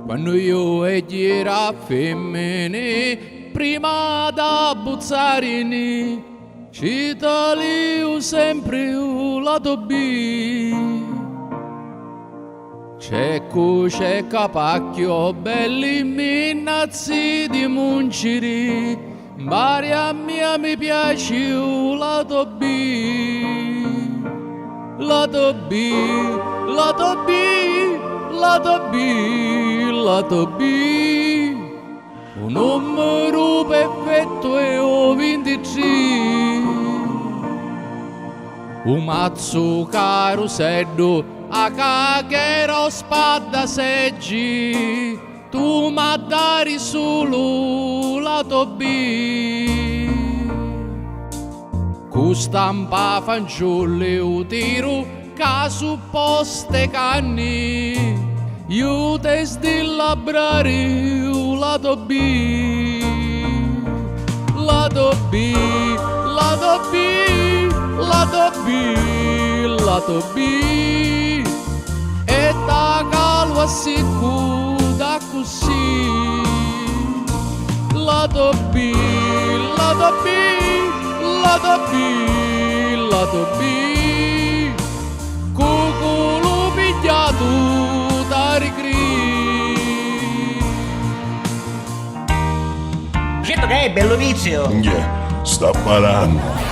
Quando io e gira femmine, prima da buzzarini, ci talio sempre un lato B. C'è c'è capacchio, belli minnazzi di munciri, Maria mia mi piace un lato B. Lato B, lato B, lato B, lato B. Un numero perfetto è o 23. Un mazzo carosello a cacchero spada seggi, tu m'addari solo lato B. Cu stampa fanciulle u tiro ca supposte canni, io te stillabrare u lato B. Lato B, lato B, lato B, lato B. E da calva sicura così. Lato B, lato B, lato B, lato B. Cuculu pigliato da ricri. Certo che è bello vizio. Sta parando.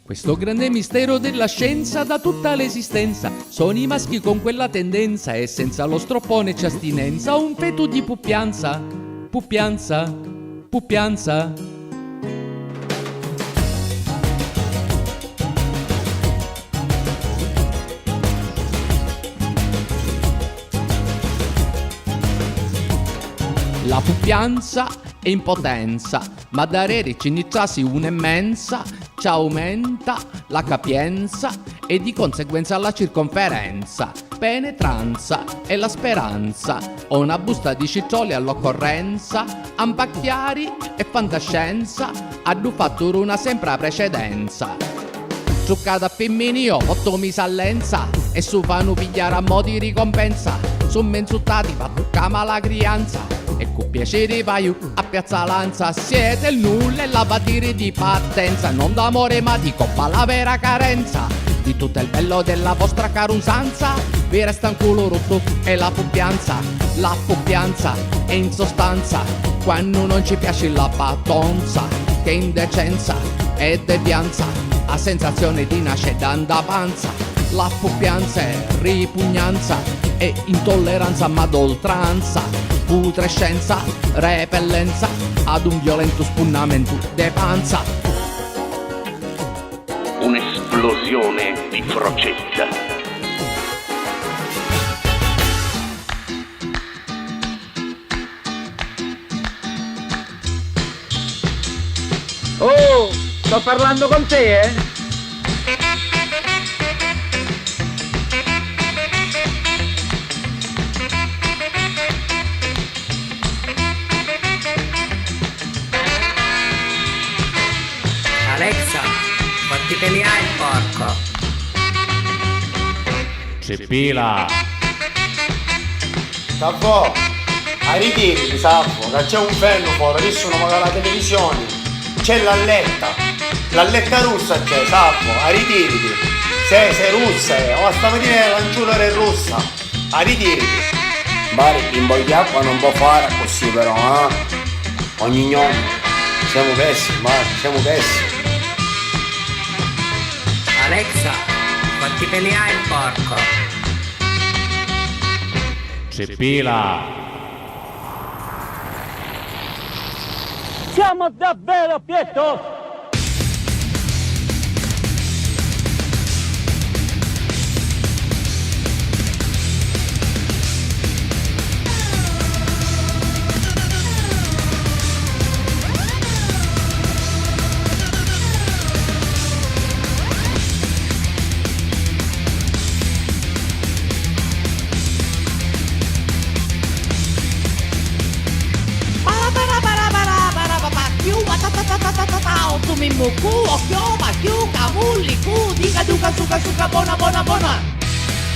Questo grande mistero della scienza da tutta l'esistenza. Sono i maschi con quella tendenza e senza lo stroppone c'è astinenza. Un feto di puppianza, puppianza, puppianza. La puppianza è impotenza, ma da rere cinizzasi un'immensa, ci aumenta la capienza e di conseguenza la circonferenza. Penetranza è la speranza, ho una busta di ciccioli all'occorrenza, ambacchiari e fantascienza, hanno fatto una sempre precedenza. Giocata a femminio, 8 mesi all'enza, e su fanno pigliare a mo' di ricompensa, su mensuttati fa toccama la crianza. E con piacere vai a Piazza Lanza, siete il nulla e la battere di partenza, non d'amore ma di coppa la vera carenza, di tutto il bello della vostra carusanza, vi resta un culo rotto e la puppianza è in sostanza Quando non ci piace la patonza, che indecenza e devianza, a sensazione di nascedanda panza, la fuppianza e ripugnanza e intolleranza ma d'oltranza, putrescenza, repellenza ad un violento spunnamento de panza. Un'esplosione di frocetta. Oh, sto parlando con te, eh? Alexa, quanti peli ha il porco? Cepila. Saffo, a ritiri, Saffo, che c'è un fenno fuori, adesso non paga la televisione. C'è l'alletta russa c'è, Saffo, a ritiriti. Sei russa, o stamattina l'anciulla era russa, a ritiriti. Bari, in acqua non può fare così però, Ogni nome. Siamo pessimi, Bari, siamo pessimi. Alexa, quanti peli ha il porco? Cepila. Siamo davvero pietosi! Tu mi mucu, occhio, macchiu, cavulli, cu, dica duca, suca, buona.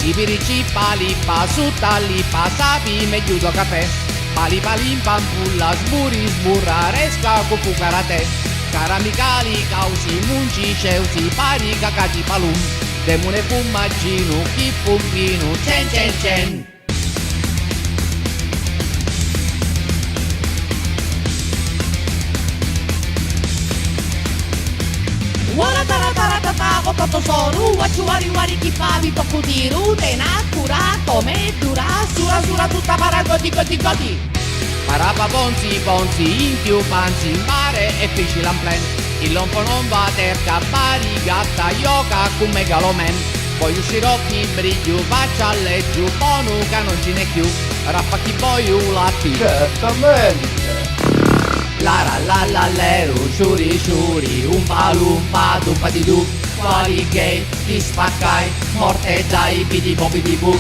Ibirici, palipa, sutalipa, sabi, megliudo caffè. Palipalimpa, ampulla, sburra, resca, cupu, karate. Caramicali, causi, munci, ceusi, pari, cacati, palum. Demone fumagginu, chi pumpinu, cen. Wara tara potato soru, wari kipavi pokutiru, tenakura, come dura, sura tutta para godi. Parapa bonzi, in più panzi, in mare e fisci l'amplen. Il lompo non va terca, bari, gatta, yoga, con megaloman. Poi uscirò chi briglio, faccia a leggiù, bonuca non ce n'è più, rappacchi poi ulati. Certamente. La leru, shuri, umpa, dupa-di-du, quali gay, ti spaccai, morte dai, bidi-bo-bidi-bu.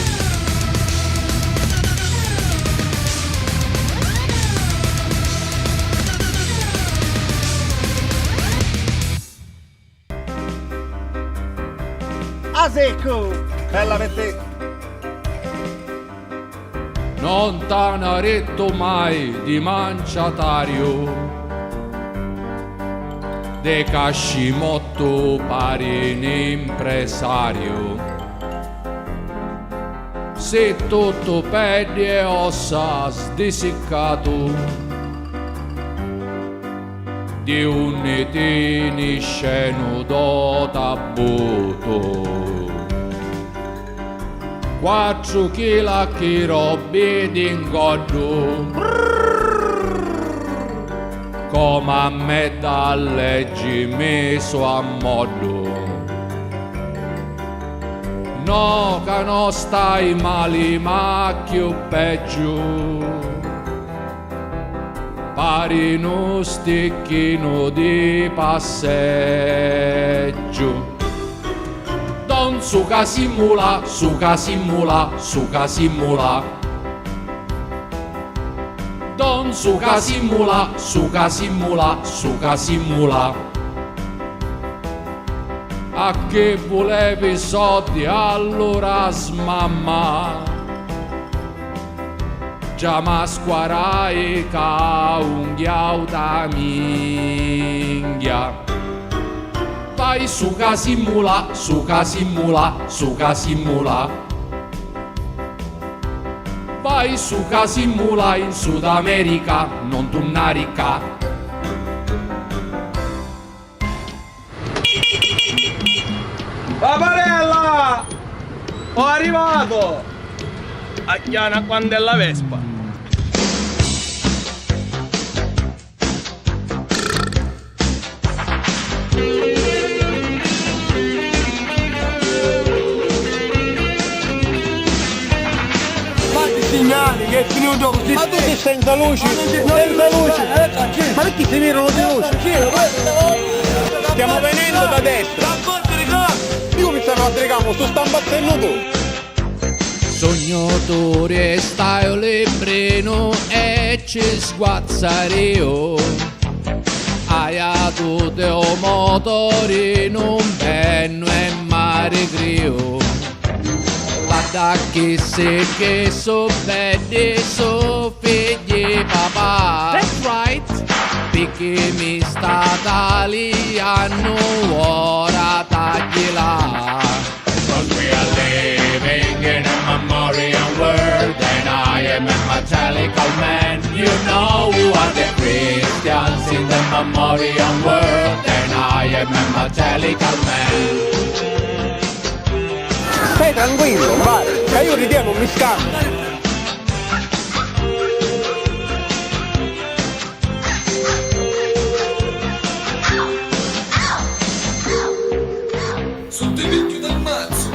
A secco, bella per te. Non t'hanno detto mai di manciatario, de Cashimotto pare un impresario. Se tutto pedi e ossa sdisiccato, di un etini sceno do tabbuto. 4 chila che robe d'ingodo, come a me da leggi messo a modo. No, che non stai male, ma più peggio. Pari uno stecchino di passeggio. Don suca simula. Don suca simula. A che volevi soldi allora smamma? Già ma squarai ca unghiau da minghia. Vai suca simula. vai su Casimula in Sud America, non tunnarica. Paparella! Ho arrivato! A Chiana quando è la Vespa. Segnali che è finito così. Ma tu sei senza luce? Senza luce? Ma perché si mirano di luce? Stiamo venendo da destra. Io mi stanno addregando, sto stambattendo tu. Sognatore stai lebreno e ci sguazzario. Hai tutte o motorino benno e mare grio. Da che se che so belli so figli papà. That's right. Perché mi sta italiano ora tagliela. Cause we are living in a memorial world and I am a Metallica man. You know who are the Christians in the memorial world and I am a Metallica man. Stai tranquillo, vai, che io di te non mi scambio. Sono dei vecchi del mazzo.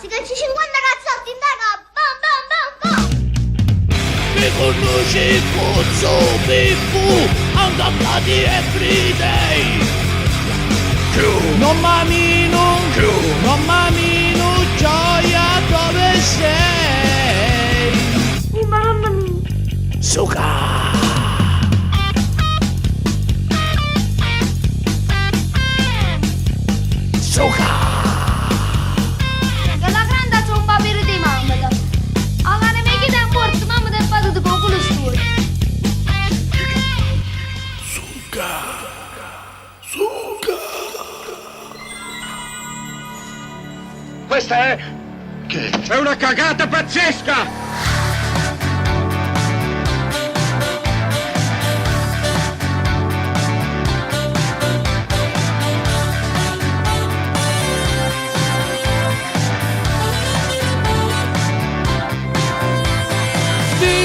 Si cacci 50 cazzotti in taca, bam bam bam bam. Mi conosci il pozzo Pippu, andati everyday. Non mamino, gioia dove sei? Mamma mia. Suca! Suca! Che la grande c'è un papiro di mamma. Alla ne mi chiede un porto, mamma del padre di poco lo studio. Questa è... Che? È una cagata pazzesca!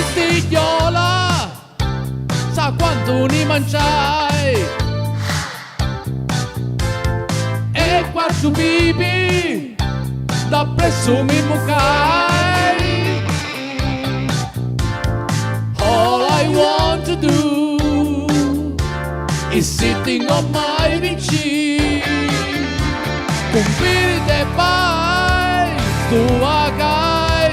Stigliola, sa quanto ne mangiai? E qua su bibi da presso mi mucai. All I want to do is sitting on my VC. Compirite pai, tua gai,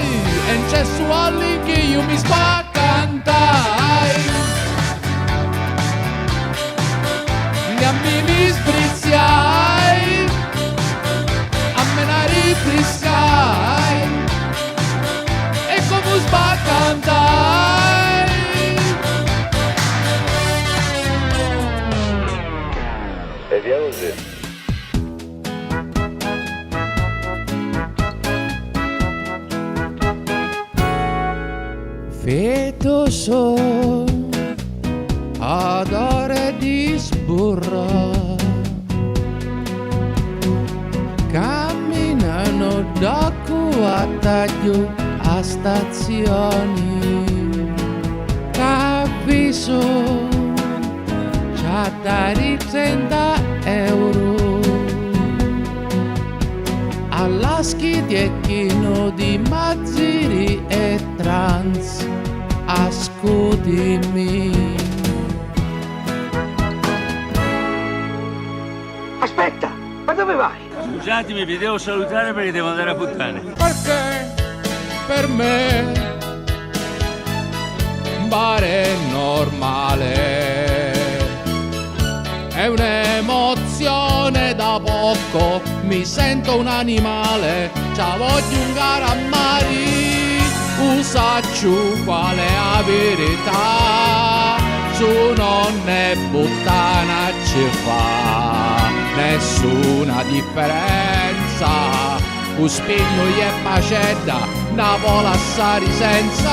e c'è su alli che io mi spaccantai. Gli ammini sbriziai, a menare friscai, e come spaccantai. Vediamo se... Fetoso ad ore di sburra, camminano da qua taglio a stazioni. Capiso c'ha da 30 euro alla schidiecchino di Mazziri e Trans. Ascoltimi. Aspetta, ma dove vai? Scusatemi, vi devo salutare perché devo andare a puttane. Perché per me un bar è normale, è un'emozione da poco, mi sento un animale, c'ha voglio un garammari. Usaccio qual è la verità, su non è puttana ci fa nessuna differenza. senza, cu spigno e pacetta, na vola assari senza.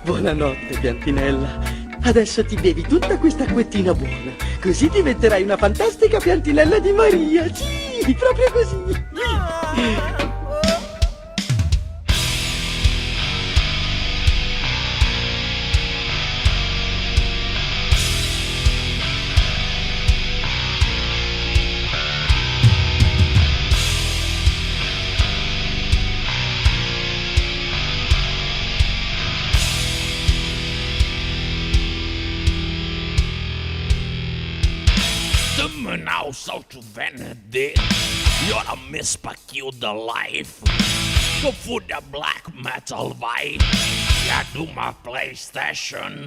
Buonanotte, piantinella. Adesso ti bevi tutta questa acquettina buona, così diventerai una fantastica piantinella di Maria. Sì, proprio così. Now so to venerdì, io la mi spacchio da life. Go for the black metal vibe, yeah, do my PlayStation.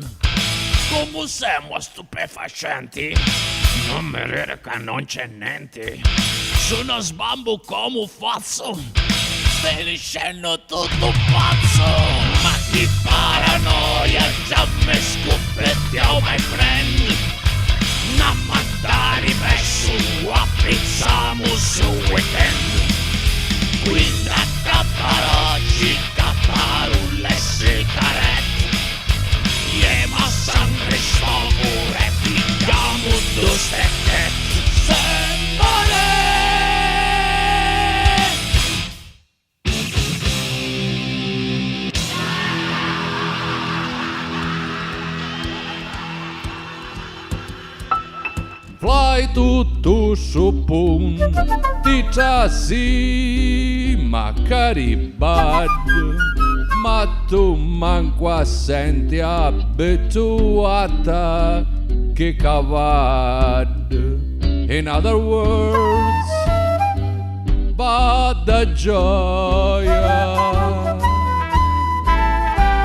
Come siamo stupefacenti, non mi reca non c'è niente. Sono sbambo come fazzo, stai dicendo tutto pazzo. Ma che paranoia, già mi scoppettiamo my friend. Na mandare verso a pensiamo su weekend. Quindi a caparocci, caparulle, sigarette. E ma San Cristoforo e picchiamo due stecchette. Sempre! Fly tutto su punti sì, ma caribad, ma tu manco senti abituata che cavad. In other words, vada gioia.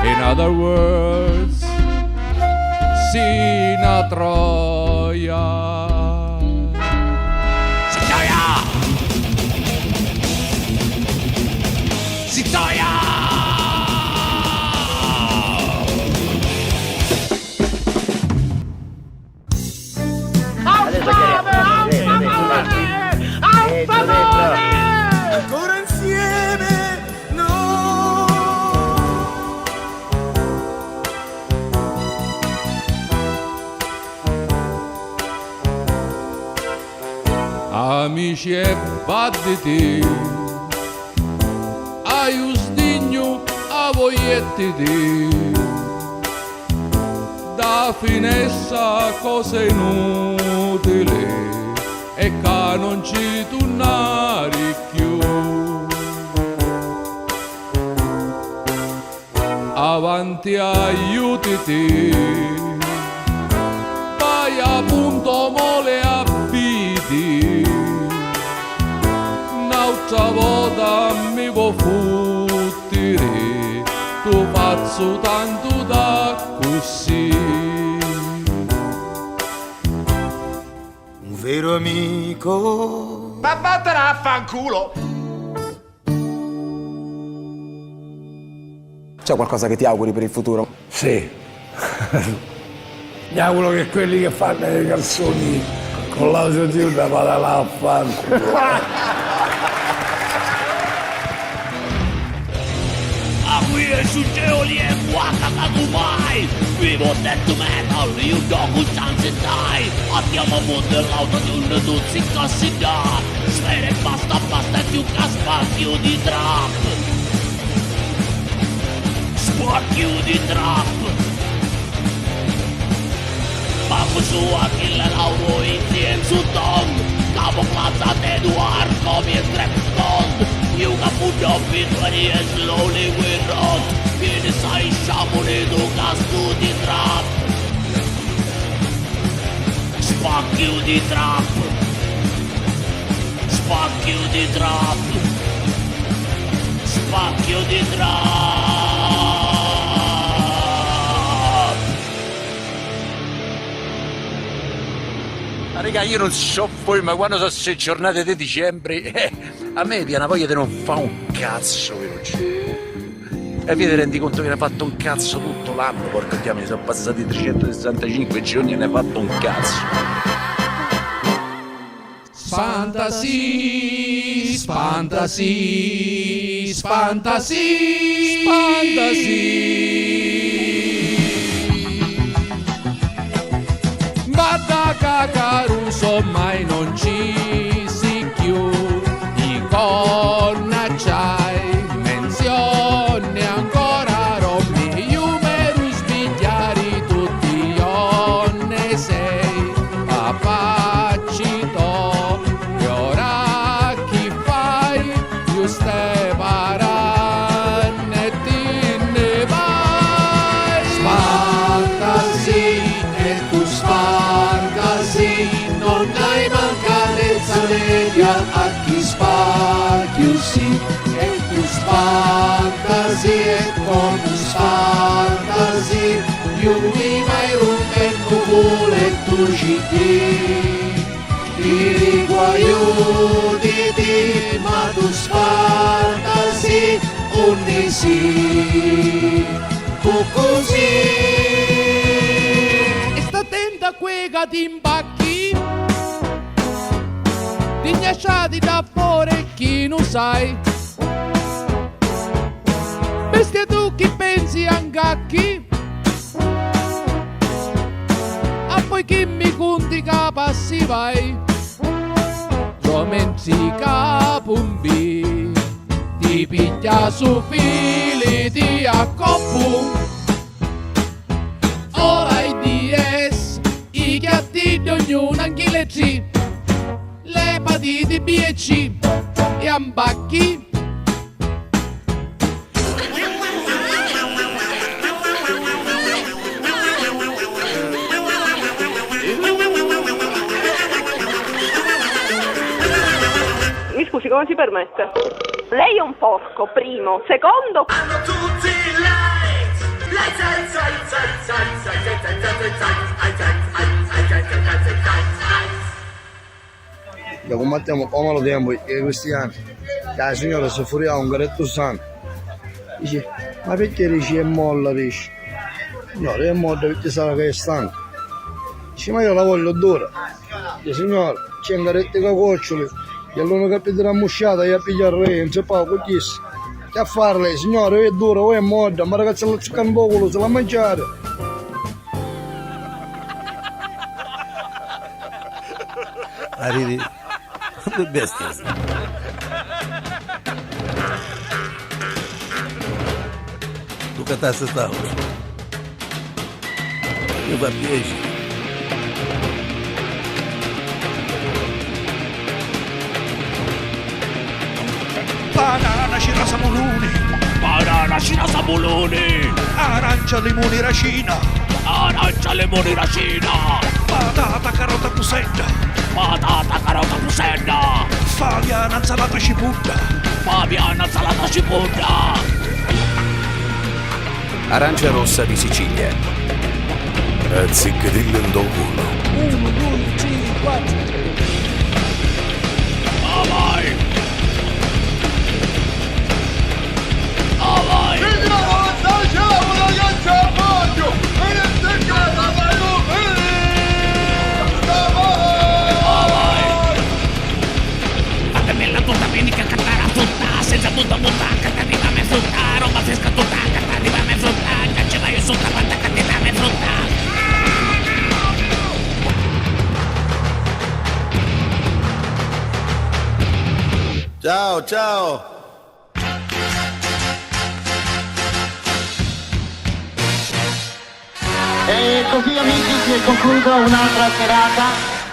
In other words, sina troia. Ancora insieme, no. Amici e battiti, ai sdigno a voiettiti, da finestra cose inutili e che non ci tornare più. Avanti aiutiti, vai appunto mole abiti, un'altra volta mi vuoi futtire, tu faccio tanto da così. Un vero amico. Ma vattene a fanculo! C'è qualcosa che ti auguri per il futuro? Sì. Mi auguro che quelli che fanno le canzoni con l'autotune vadano a fanculo. Qui è su Geoli e guarda da Dubai. Vivo detto metal, io gioco chance e dai. Abbiamo avuto l'autotune, tutti così da. Sfere e basta e più che spazio di trap. Spacchio di trap. Papo su Achille Lauro insieme su Tom. Capo Plaza de Eduard come il trap gold. You got put up in 20 years slowly we run. Vieni sai sciamo ne do gasto di trap. Spacchio di trap. Spacchio di trap. Spacchio di trap. Raga, io non so voi, ma quando sono queste giornate di dicembre, a me viene voglia di non fare un cazzo, veloce. E vi rendi conto che ne hai fatto un cazzo tutto l'anno, porca chiamata, sono passati 365 giorni e ne hai fatto un cazzo. Fantasy, fantasy, fantasy, fantasy. Vada Cacaruso mai non ci si chiude con acciai, menzione ancora rompi, io meru sbigliari tutti onne sei, papacito, e ora chi fai, io ste paranne e ti ne vai. Spantasi e tu spantasi, non hai mancanza media a chi spacchiusi, e tu spantasi e con tu spantasi, io mi vai rompendo vole tu ci ti riguaiuditi, ma tu spantasi unisi, così. E sta attenta a quei gatti imbacchi, ti lasciati da fuori chi non sai. Bestia tu chi pensi a gacchi, a poi chi mi conti capassi vai. Comenzi capumbi, ti picchia su fili di accoppu. Ora i DS, i gatti di ognuno, anche le C, le patite B e C, e ambacchi. Mi scusi, come si permette? Lei è un porco, primo. Secondo... Lo combattiamo come lo tempo che questi anni la signora soffriva un garetto sangue. Dice, ma perché dici è molla, dici? Signora, è molla perché sa che è stanco. Dice, ma io la voglio d'ora. Dice, signora, c'è un garetto che coccioli, e allora capite la musciata e a pigliare il re, non c'è poco, questo. Che a fare lei, signora, è dura, o è molla, ma ragazzi lo zucca un po', se la mangiare. Arrivi, che bestia. Tu che t'hai stato? Mi fa piacere. Banana, cirasa, mulone. Banana, cirasa, mulone. Arancia, limone, racina. Arancia, limone, racina. Patata, carota, pusetta. Patata, carota, pusetta. Fabiana, insalata, cipolla. Fabiana, insalata, cipolla. Arancia rossa di Sicilia. Ziccadillo in do culo. 1, 2, 3, 4. Ah, vai. Ah, vai. Bella tutta minica cattara frutta, senza tutta cattiva me frutta, roba fresca tutta cattiva me frutta, ci vai sotto quanta cattiva me frutta. Ciao, ciao. E così amici si è conclusa un'altra serata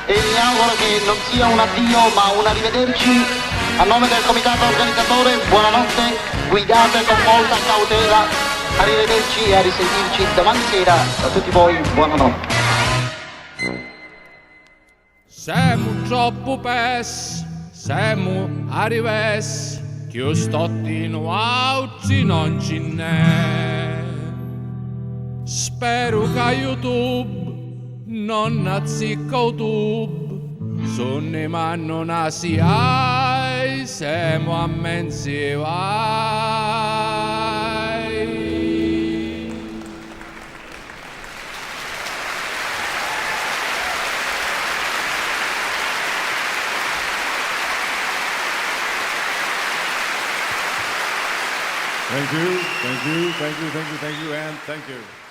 e mi auguro che non sia un addio ma un arrivederci. A nome del comitato organizzatore, buonanotte, guidate con molta cautela, arrivederci e a risentirci domani sera. A tutti voi, buonanotte. Siamo troppo pes, siamo arrives, che stottino oggi non ce n'è. Spero che YouTube non azzicca YouTube, sonne ma non asiai, siamo a mensi vai. Thank you, thank you, thank you, thank you, thank you, and thank you.